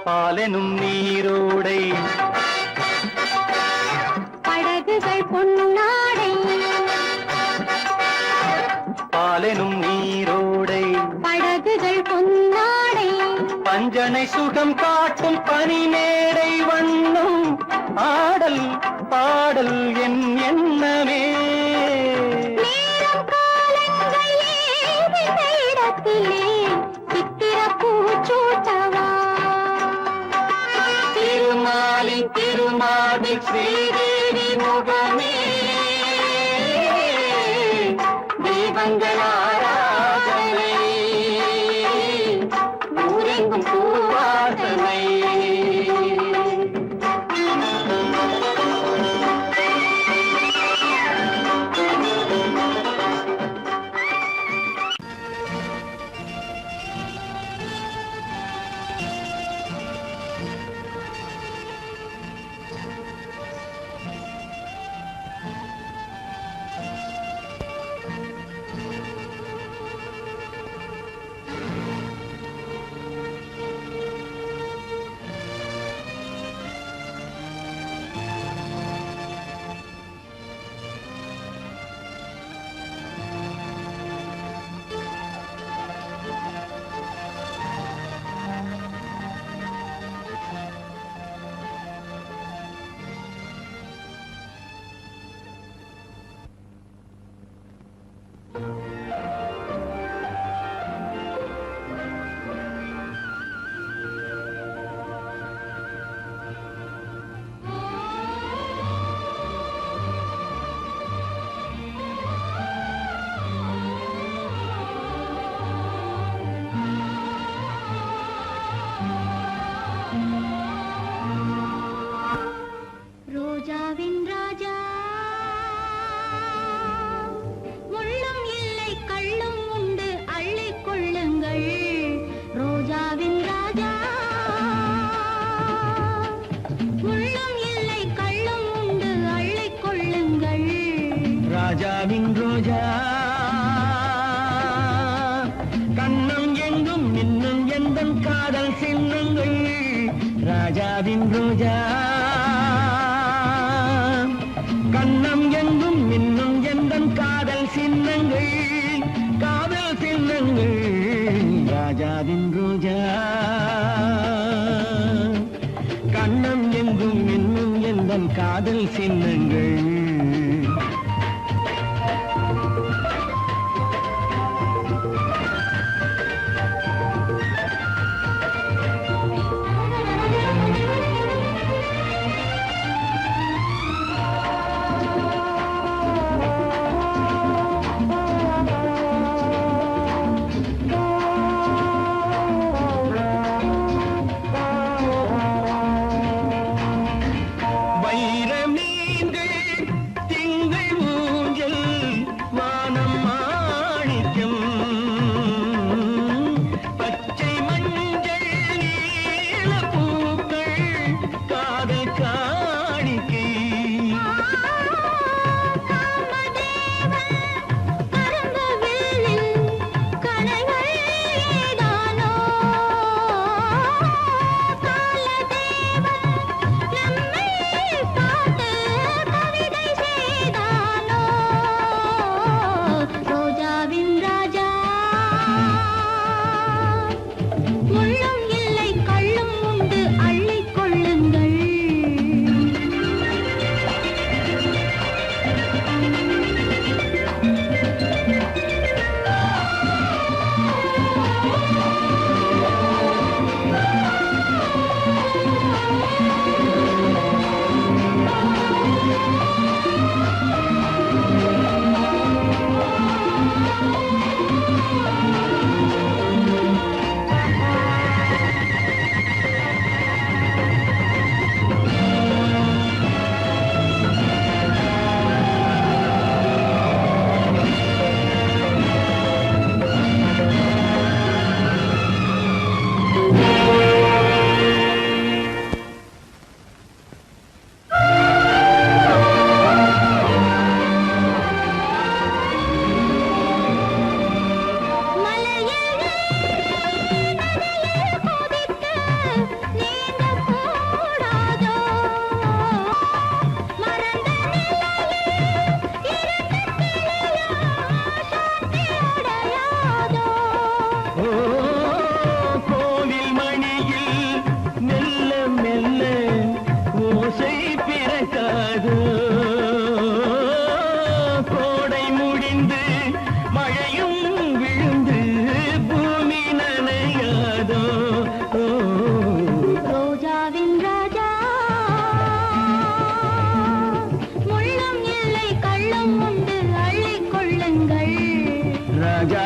பாலெனும் நீரோடை
படகுகள் பொன்னாடை
பாலெனும் நீரோடை
படகுகள் பொன்னாடை
பஞ்சனை சுகம் காட்டும் பனிமேடை வண்ணம் ஆடல் பாடல் என் எண்ணமே
நேரம் காலங்கள் ஏது இடத்திலே சித்திர பூச்சூட்டவா
திருமாலின் திருமார்பில் ஸ்ரீதேவி முகமே தீபங்கள் ஆராதனை ஊரெங்கும் பூவாசனை
ரோஜாவின் ராஜா முள்ளும் இல்லை கள்ளும் உண்டு அள்ளிக் கொள்ளுங்கள் ரோஜாவின் ராஜா முள்ளும் இல்லை கள்ளும் உண்டு அள்ளிக் கொள்ளுங்கள்
ராஜாவின் ரோஜா கண்ணம் எங்கும் மின்னும் எந்தன் காதல் சின்னங்கள் ராஜாவின் ரோஜா கண்ணம் எங்கும் மின்னும் எந்தன் காதல் சின்னங்கள் காதல் சின்னங்கள் ராஜாவின் ரோஜா கண்ணம் எங்கும் மின்னும் எந்தன் காதல் சின்னங்கள்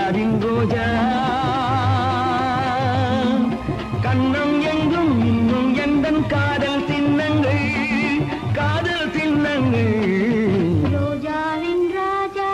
ரோஜாவின் ரோஜா கண்ணம் எங்கும் இன்னும் எந்தன் காதல் சின்னங்கள் காதல் சின்னங்கள்
ரோஜாவின் ராஜா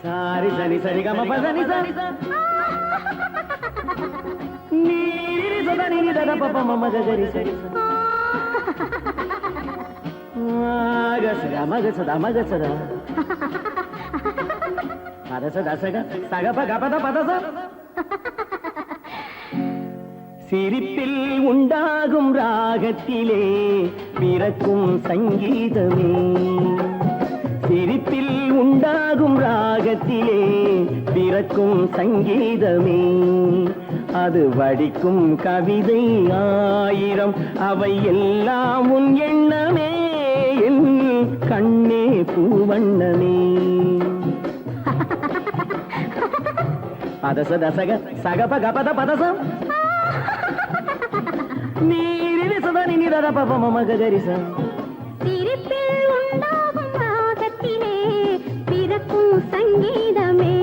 சாரி சரி சரி கம பதனி சரி நீரி சதா நீரி தத பப்ப மம கரி சரி மகசதா மகசதா மகசதா பதசதா சக சகப கபத பதச சிரிப்பில் உண்டாகும் ராகத்திலே பிறக்கும் சங்கீதமே சிரிப்பில் உண்டாகும் ராகத்திலே பிறக்கும் சங்கீதமே அது வடிக்கும் கவிதை ஆயிரம் அவை எல்லாம் உன் எண்ணமே என் கண்ணே பூவண்ணமே பதச தசக சகப கபத பதசம் நீரில் சதா நினிதத பப மம கரிச
சிரிப்பில் உண்டாகும் ராகத்திலே பிறக்கும் சங்கீதமே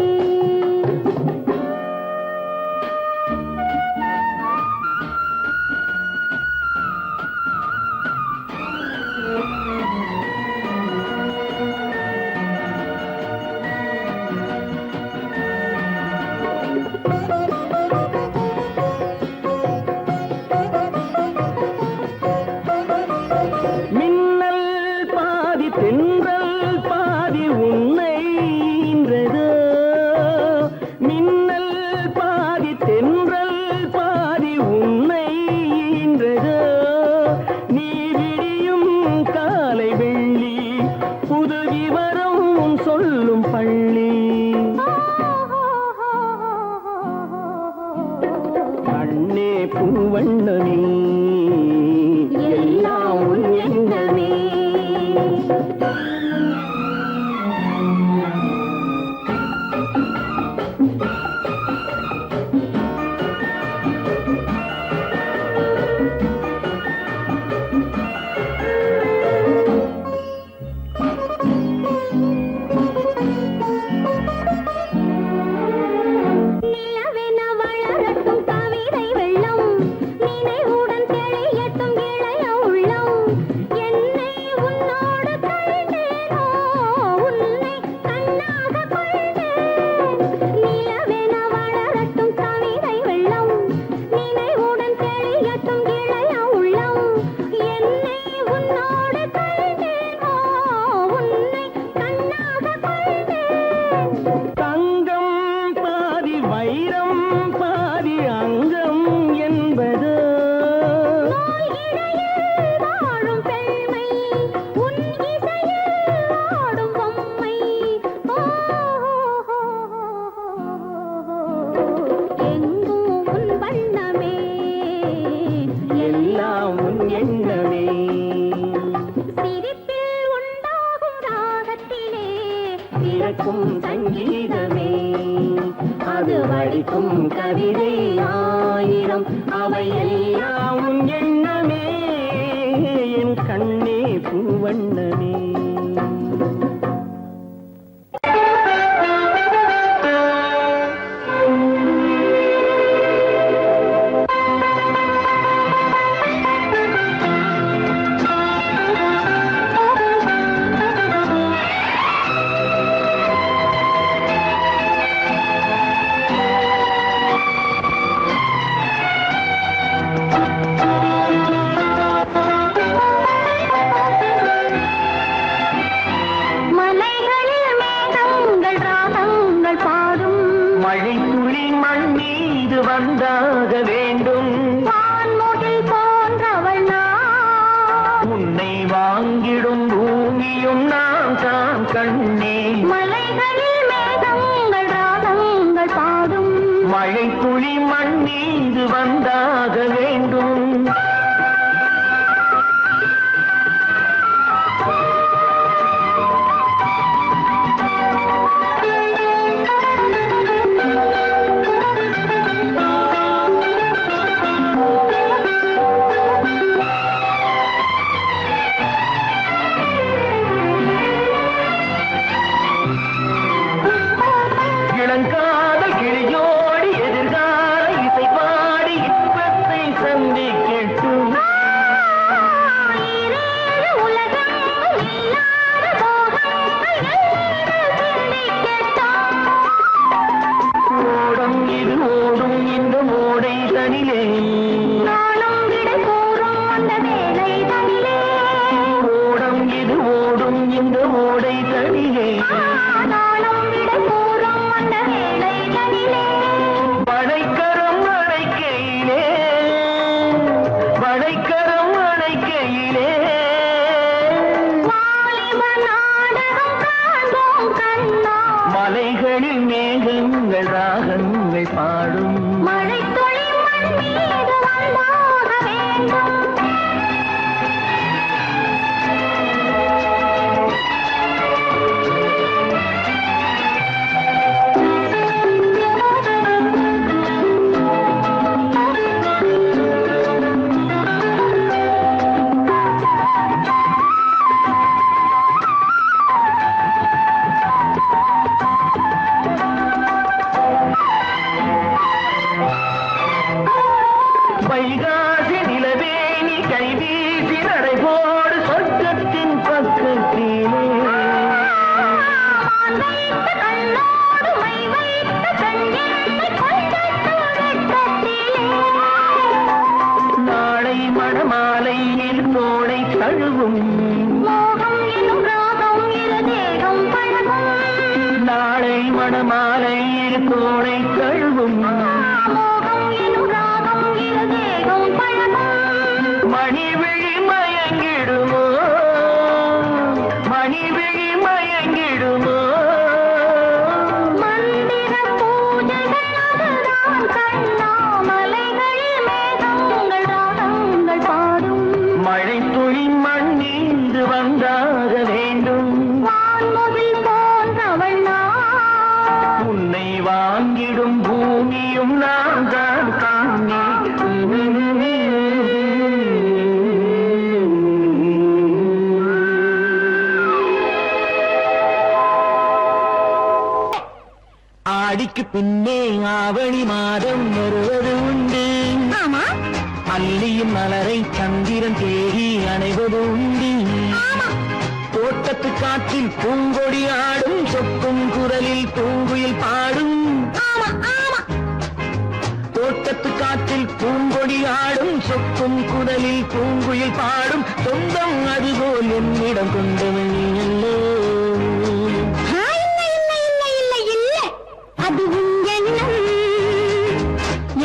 தென்றல் பாதி உன்னை ஈன்றதோ மின்னல் பாதி தென்றல் பாதி உன்னை ஈன்றதோ நீ விடியும் காலை வெள்ளி புது விவரம் சொல்லும் பள்ளி கண்ணே பூவண்ணமே எல்லாம் உன் எண்ணமே பிறக்கும் சங்கீதமே அது வடிக்கும் கவிதை ஆயிரம் அவை எல்லாம் உன் எண்ணமே என் கண்ணே பூவண்ணமே மண் மீது வந்தாக வேண்டும்.
வான்முகில் போன்றவள் நான்,
உன்னை வாங்கிடும் பூமியும் நான் தான் கண்ணே.
மலைகளில் மேகங்கள் ராகங்கள் பாடும்,
மழை துளி மண் மீது வந்தாக வேண்டும். இளங்காதல் கிளியோடி எதிர்கால இசை பாடி இன்பத்தை சந்திக்கட்டும்.
ஈரேழு உலகங்கள் இல்லாத போகங்கள் என்னிடம் சிந்திக்கட்டும்.
ஓடம் இது ஓடும் இந்த ஓடை தனிலே,
நானும் விடை கூறும் அந்த வேலை தனிலே,
ஓடம் இது ஓடும் இந்த ஓடை தனிலே.
நானும் விடை கூறும் அந்த வேலை தனிலே.
வளைக்கரம் அணைக்கையிலே, வளைக்கரம் அணைக்கையிலே,
வாலிப நாடகம் காண்போம் கண்ணா,
மலைகளில் மேகங்கள் ராகங்கள் பாடும்.
மழைத்துளி மண் மீது வந்தாக வேண்டும்.
வைகாசி நிலவே நீ கைவீசி நடைபோடு சொர்க்கத்தின் பக்கத்திலே.
மான் வைத்த கண்ணோடு மை வைத்த கண்ணென்னை கொண்டது வெட்கத்திலே.
நாளை மணமாலையில் தோடை தழுவும்.
மோகம் எனும் ராகம் இரு தேகம் பழகும்.
நாளை மணமாலையில் தோடை தழுவும்.
மோகம் எனும் ராகம் இரு தேகம் பழகும்.
மணிவிழி மயங்கிடுமோ, மணிவிழி மயங்கிடுமோ.
மந்திர பூஜைகள் அதுதான் கண்ணா, மலைகளில் மேகங்கள் ராகங்கள் பாடும்.
மழை துளி மண் மீது வந்தாக வேண்டும்.
வான்முகில் போன்றவள் நான்,
உன்னை வாங்கிடும் பூமியும் நான் தான் காணே. ஆடிக்கு பின்னே ஆவணி மாதம் வருவது உண்டு.
ஆமா
அல்லியின் மலரை சந்திரன் தேடி அணைவது உண்டு. தோட்டத்து காற்றில் பூங்கொடி ஆடும், சொக்கும் குரலில் பூங்குயில் பாடும்.
ஆமா ஆமா
தோட்டத்து காற்றில் பூங்கொடி ஆடும், சொக்கும் குரலில் பூங்குயில் பாடும். சொந்தம் அதுபோல் என்னிடம் கொண்டவள் நீ அல்லோ.
இல்லை இல்லை இல்லை இல்லை இல்லை, அது உன் எண்ணம்.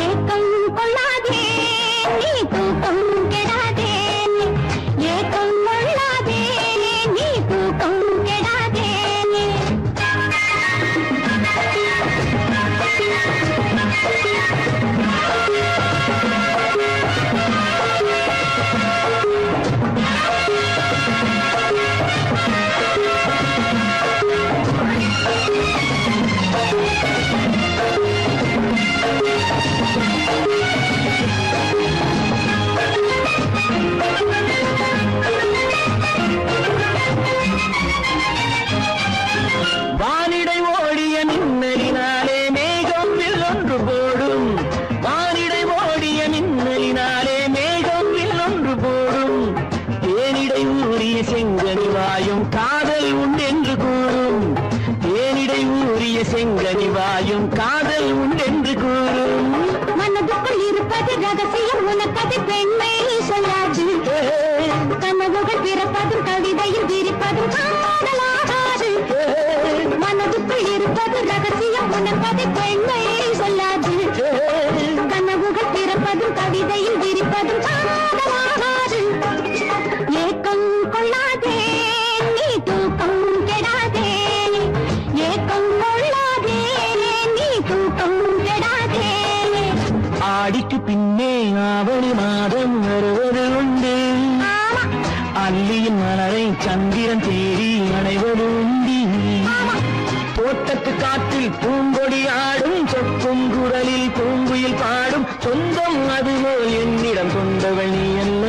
ஏக்கம் கொள்ளாதே நீ, தூக்கம் கெடாதே. ஏக்கம் கொள்ளாதே நீ, தூக்கம் கெடாதே.
வானிடை ஓடிய மின்னலினாலே மேகம் வில்லொன்று போடும். வானிடை ஓடிய மின்னலினாலே மேகம் வில்லொன்று போடும். தேனிடை ஊறிய செங்கனி வாயும் காதல் உண்டென்று கூறும். தேனிடை ஊறிய செங்கனி வாயும் காதல் உண்டென்று கூறும்.
மனதுக்குள் இருப்பது ரகசியம், உனக்கது பெண்மை சொல்லாது. கனவுகள் பிறப்பதும் கவிதையில் விரிப்பதும் காதலாகாது. மனதுக்குள் இருப்பது ரகசியம், உனக்கது பெண்மை சொல்லாது. கவிதையில் விரிப்பதும் காதலாகாது. ஏக்கம் கொள்ளாதே நீ தூக்கம் கெடாதே, ஏக்கம் கொள்ளாதே நீ தூக்கம் கெடாதே.
ஆடிக்கு பின்னே ஆவணி மாதம் வருவது உண்டு, அல்லியின் மலரை சந்திரன் தேடி அடைவது உண்டு. தோட்டத்து காற்றில் பூங்கொடி ஆடும், சொக்கும் குரலில் பூங்குயில் பாடும், சொந்தம் அதுபோல் என்னிடம் கொண்டவள் நீ அல்ல.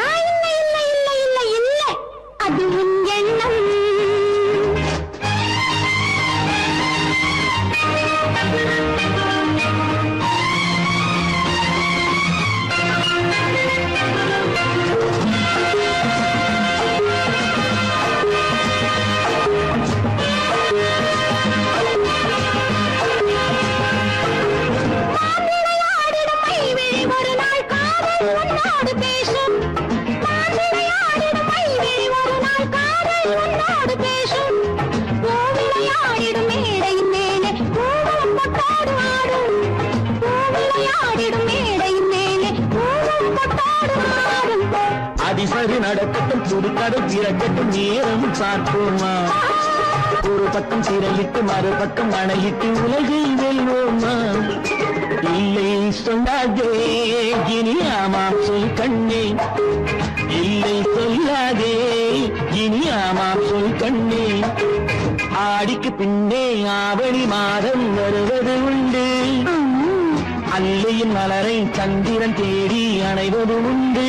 இல்லை இல்லை இல்லை இல்லை இல்லை, அது உன் எண்ணம். ஒரு நாள் காதல் உன்னோடு பேசும், விளையாடிடும் மைவிழி ஒரு நாள் காதல் உன்னோடு பேசும். விளையாடிடும் மேடையின் மேலே பூவம் பொட்டாடு ஆடும், விளையாடிடும் மேடையின் மேலே பூவம் பொட்டாடு ஆடும்.
அதிசரி நடக்கட்டும், புதுக்கதை பிறக்கட்டும், நேரம் பார்ப்போமா. ஒரு பக்கம் சிறையிட்டு மறுபக்கம் அணையிட்டு உலகை வெல்வோமா. இல்லை சொல்லாதே இனி ஆமாம் சொல் கண்ணே, இல்லை சொல்லாதே இனி ஆமாம் சொல் கண்ணே. ஆடிக்கு பின்னே ஆவணி மாதம் வருவது உண்டு, அல்லையின் மலரை சந்திரன் தேடி அணைவது உண்டு.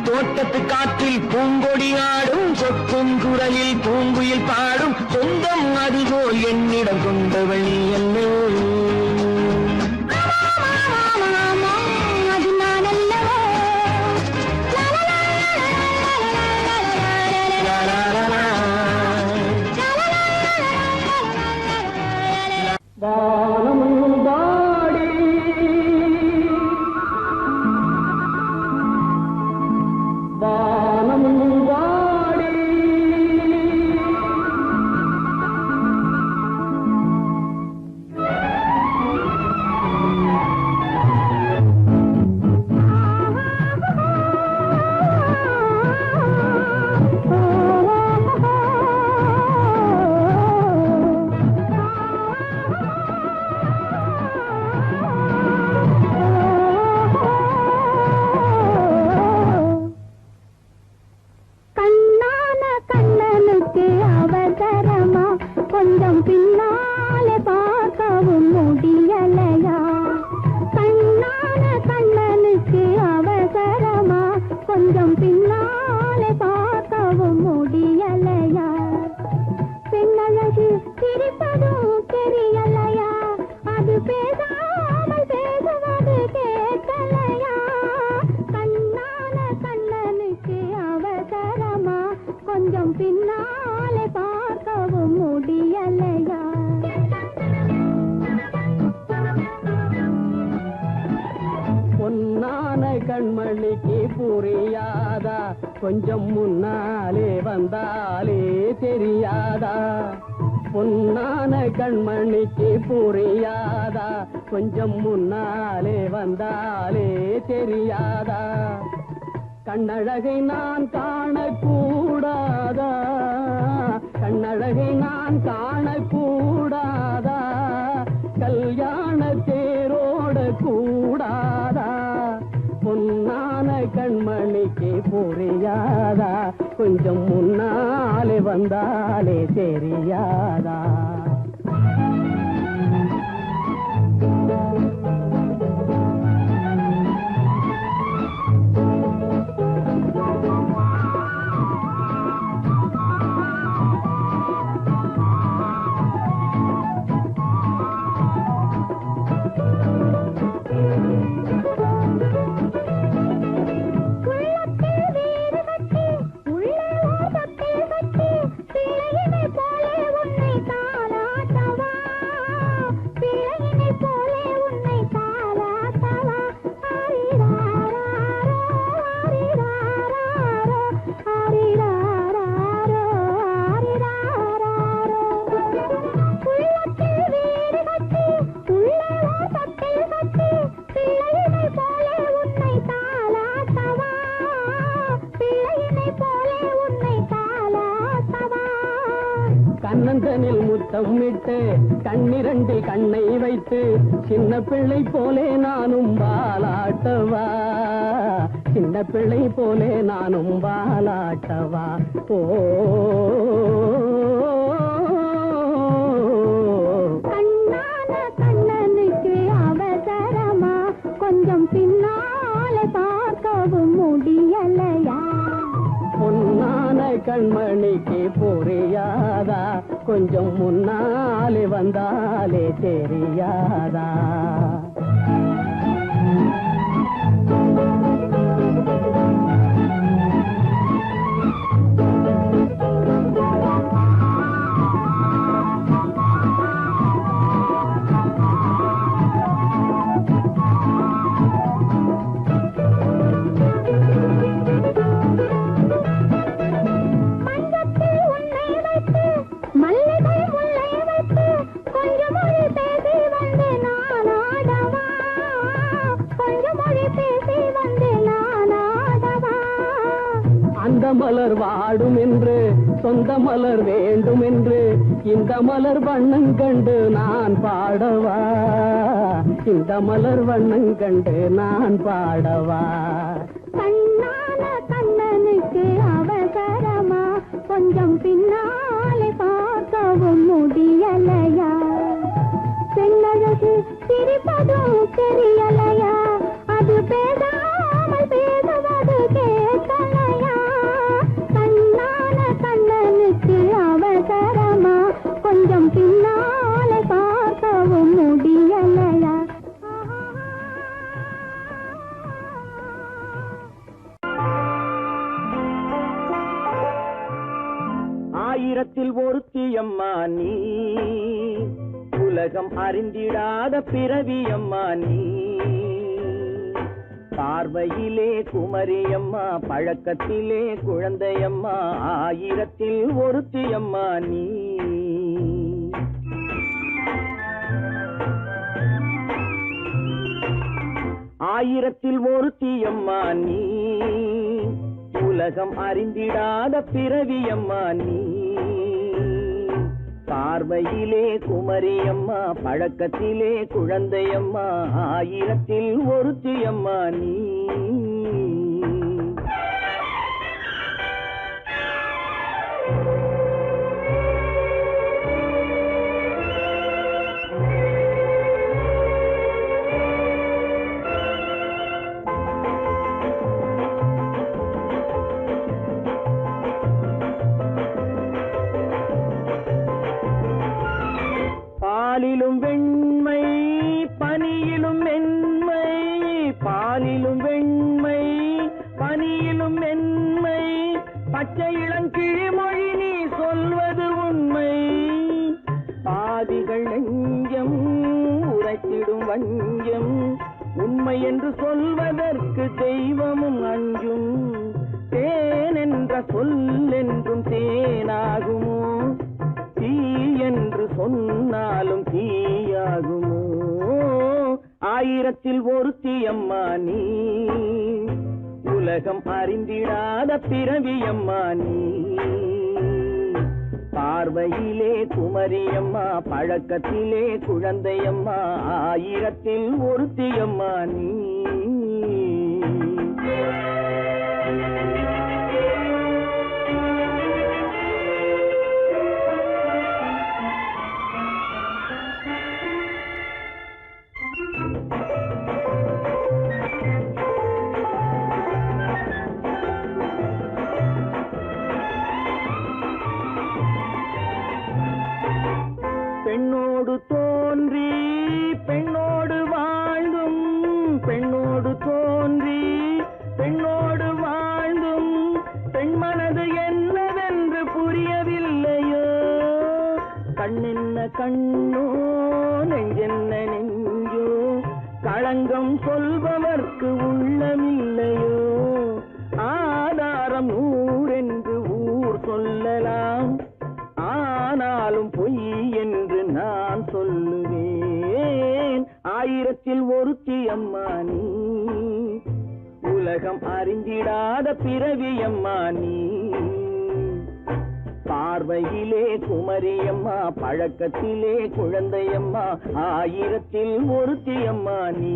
தோட்டத்து காற்றில் பூங்கொடி ஆடும், சொக்கும் குரலில் பூங்குயில் பாடும், சொந்தம் அதுபோல் என்னிடம் கொண்டவள் நீ அல்ல.
அது நான் அல்லவோ.
வானமும் வாடி வானமும் வாடி
கண்ணான கண்ணனுக்கு அவசரமா, கொஞ்சம் பின்னாலே பார்க்கவும் முடியலையா. கண்ணான கண்ணனுக்கு அவசரமா, கொஞ்சம் பின்னாலே பார்க்கவும் முடியலையா. பெண்ணழகு சிரிப்பதும் தெரியலையா, அது பேசாமல் பேசுவது கேட்கலையா. கண்ணான கண்ணனுக்கு அவசரமா, கொஞ்சம் பின்னாலே பார்க்கவும் முடியலையா.
பொன்னான கண்மணிக்கு புரியாதா, கொஞ்சம் முன்னாலே வந்தாலே தெரியாதா. பொன்னான கண்மணிக்கு புரியாதா, கொஞ்சம் முன்னாலே வந்தாலே தெரியாதா. கண்ணழகை நான் காணக்கூடாதா, கண்ணழகை நான் காணக்கூடாதா, கல்யாண தேரோட கூடாதா. பொன்னான கண்மணிக்கு புரியாதா, கொஞ்சம் முன்னாலே வந்தாலே தெரியாதா.
உள்ளத்தில் வீடு கட்டி, உள்ளே ஓர் தொட்டில் கட்டி, பிள்ளையினை போலே உன்னை தான்
முத்தமிட்டு கண்ணிரண்டு கண்ணை வைத்து சின்ன பிள்ளை போலே நானும் பாலாட்டவா, சின்ன பிள்ளை போலே நானும் பாலாட்டவா. ஓ
கண்ணான கண்ணனுக்கு அவசரமா, கொஞ்சம் பின்னாலே பார்க்கவும் முடியலையா?
பொன்னான கண்மணிக்கு புரியாதா, கொஞ்சம் முன்னாலே வந்தாலே தெரியாதா? அந்த மலர் வாடும் என்று சொந்த மலர் வேண்டும் என்று இந்த மலர் வண்ணம் கண்டு நான் பாடவா, இந்த மலர் வண்ணம் கண்டு நான் பாடவா.
கண்ணான கண்ணனுக்கு அவசரமா, கொஞ்சம் பின்னாலே பார்க்கவும் முடியலையா? பெண்ணழகு சிரிப்பதும் தெரியலையா? அது பேசாமல் பேசுவது கேட்கலையா? கண்ணான கண்ணனுக்கு அவசரமா, கொஞ்சம் பின்னாலே பார்க்கவும் முடியலையா?
ஆயிரத்தில் ஒருத்தியம்மா நீ, உலகம் அறிந்திடாத பிறவியம்மா நீ. பார்வையிலே குமரியம்மா, பழக்கத்திலே குழந்தையம்மா, ஆயிரத்தில் ஒருத்தியம்மா நீ. ஆயிரத்தில் ஒருத்தியம்மா நீ, உலகம் அறிந்திடாத பிறவியம்மா நீ. பார்வையிலே குமரியம்மா, பழக்கத்திலே குழந்தையம்மா, ஆயிரத்தில் ஒருத்தியம்மா நீ. பாலிலும் வெண்மை பனியிலும் மென்மை, பாலிலும் வெண்மை பனியிலும் மென்மை, பச்சை இளங்கிழிமொழி நீ சொல்வது உண்மை. பாதிகள் நெஞ்சம் உரைத்திடும் வஞ்சம், உண்மை என்று சொல்வதற்கு தெய்வமும் அஞ்சும். தேன் என்ற சொல் என்றும் தேனாகுமோ, தீ என்று சொன்னாலும் தீயாகுமோ? ஆயிரத்தில் ஒருத்தியம்மா நீ, உலகம் அறிந்திடாத பிறவியம்மா நீ. பார்வையிலே குமரியம்மா, பழக்கத்திலே குழந்தையம்மா, ஆயிரத்தில் ஒருத்தியம்மா நீ. பெண்ணோடு தோன்றி பெண்ணோடு வாழ்ந்தும், பெண்ணோடு தோன்றி பெண்ணோடு வாழ்ந்தும், பெண் மனது என்னவென்று புரியவில்லையோ? கண்ணென்ன கண்ணோ, நெஞ்சென்ன நெஞ்சோ, களங்கம் சொல்பவர்க்கு உள்ளமில்லையோ? ஆதாரம் நூறென்று ஊர் சொல்லலாம், ஆனாலும் பொய் என்று நான் சொல்லுவேன். ஆயிரத்தில் ஒருத்தியம்மா நீ, உலகம் அறிந்திடாத பிறவியம்மா நீ. பார்வையிலே குமரியம்மா, பழக்கத்திலே குழந்தையம்மா, ஆயிரத்தில் ஒருத்தியம்மா நீ.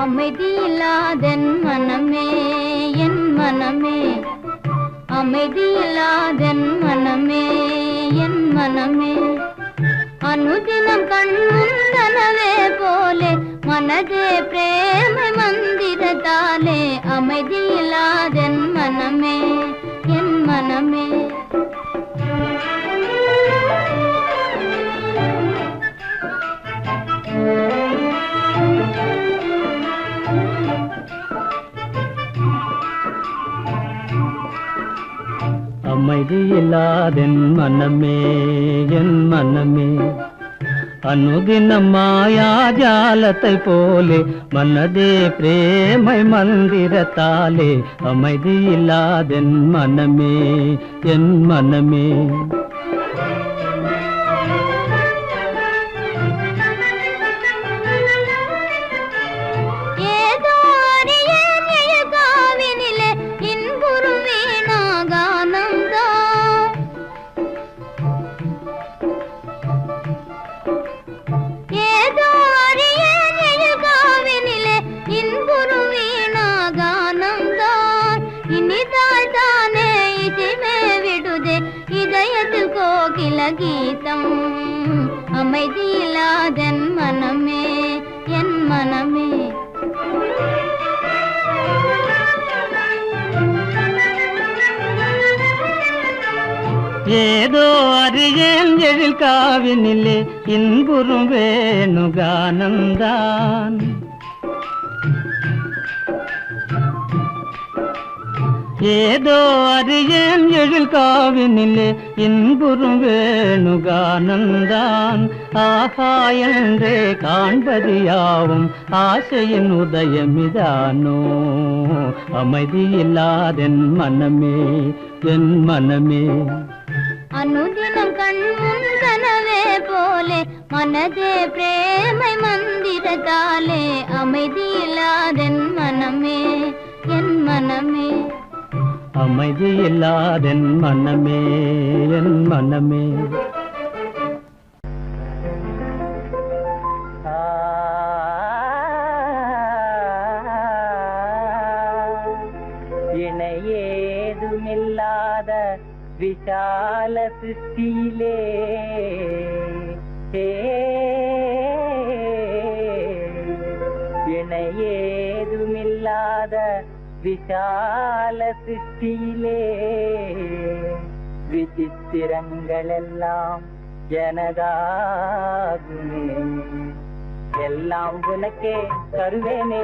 அமைதியில்லாதென் மனமே என் மனமே, அமைதியில்லாதென் மனமே என் மனமே, அனுதினம் கண்முந்தனவே போலே மனதே பிரேமை மந்திரத்தாலே, அமைதியில்லாதென் மனமே என் மனமே.
அமைதியில்லாதென் மனமே என் மனமே, அனுதினம் மாயாஜாலத்தை போலே மனதே பிரேமை மந்திரத்தாலே, அமைதியில்லாதென் மனமே என் மனமே. கீதம் அமைதியில்லாதென் மனமே என் மனமே. ஏதோ அறியேன் எழில் காவினிலே இன்புறும் வேணுகானந்தான், ஏதோ அறியேன் எழில் காவினிலே இன்புறும் வேணுகானந்தான், ஆஹா என்றே காண்பது யாவும் ஆசையின் உதயமிதானோ, அமைதியில்லாதென் மனமே என் மனமே.
அனுதினம் கண்முன் கனவே போலே மனதே பிரேமை மந்திரத்தாலே, அமைதியில்லாதென் மனமே என் மனமே.
அமைதியில்லாதென் மனமே என் மனமே.
இணையேதுமில்லாத விஷால சிருஷ்டியிலே இணையேதுமில்லாத விஷால சிருஷ்டியிலே விசித்திரங்களெல்லாம் எனதாகுமே, எல்லாம் உனக்கே தருவேனே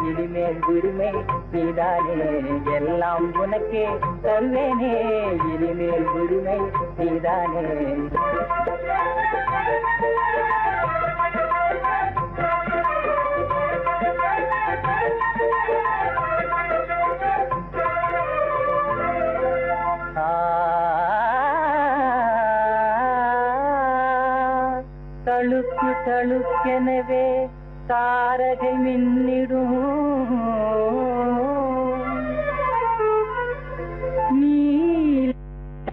இனிமேல் உரிமை நீதானே, எல்லாம் உனக்கே தருவேனே இனிமேல் உரிமை நீதானே. தழுக்கு தழுக்கெனவே தாரகை மின்னிடும்,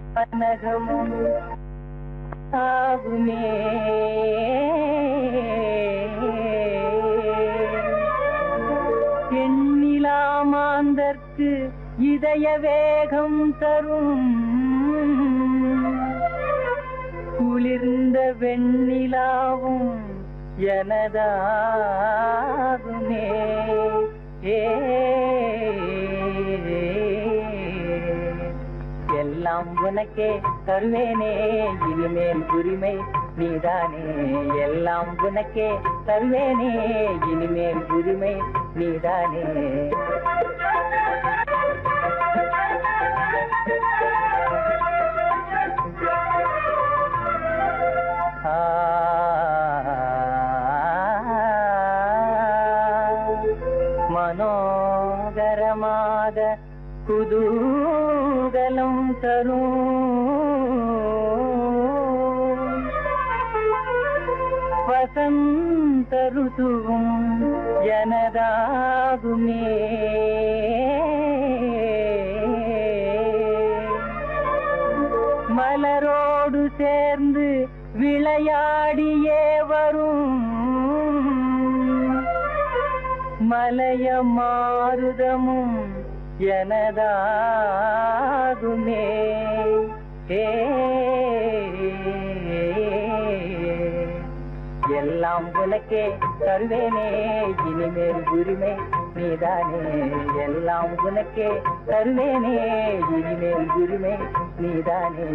நீலகமும் ஆகுமே, எண்ணிலாமாந்தற்கு இதய வேகம் தரும், குளிர்ந்த வெண்ணிலாவும் எனதாகுமே. எல்லாம் உனக்கே தருவேனே இனிமேல் உரிமை நீதானே, எல்லாம் உனக்கே தருவேனே இனிமேல் உரிமை
நீதானே. மனோகரமாக குதூகலம் தரும் வசந்த ருதுவும் எனதாகுமே. மலரோடு சேர்ந்து விளையாடியே வரும் மலைய மாருதமும் எனதாகுமே. எல்லாம் உனக்கே தருவேனே இனிமேல் உரிமை நீதானே. எல்லாம் உனக்கே தருவேனே இனிமேல் உரிமை நீதானே.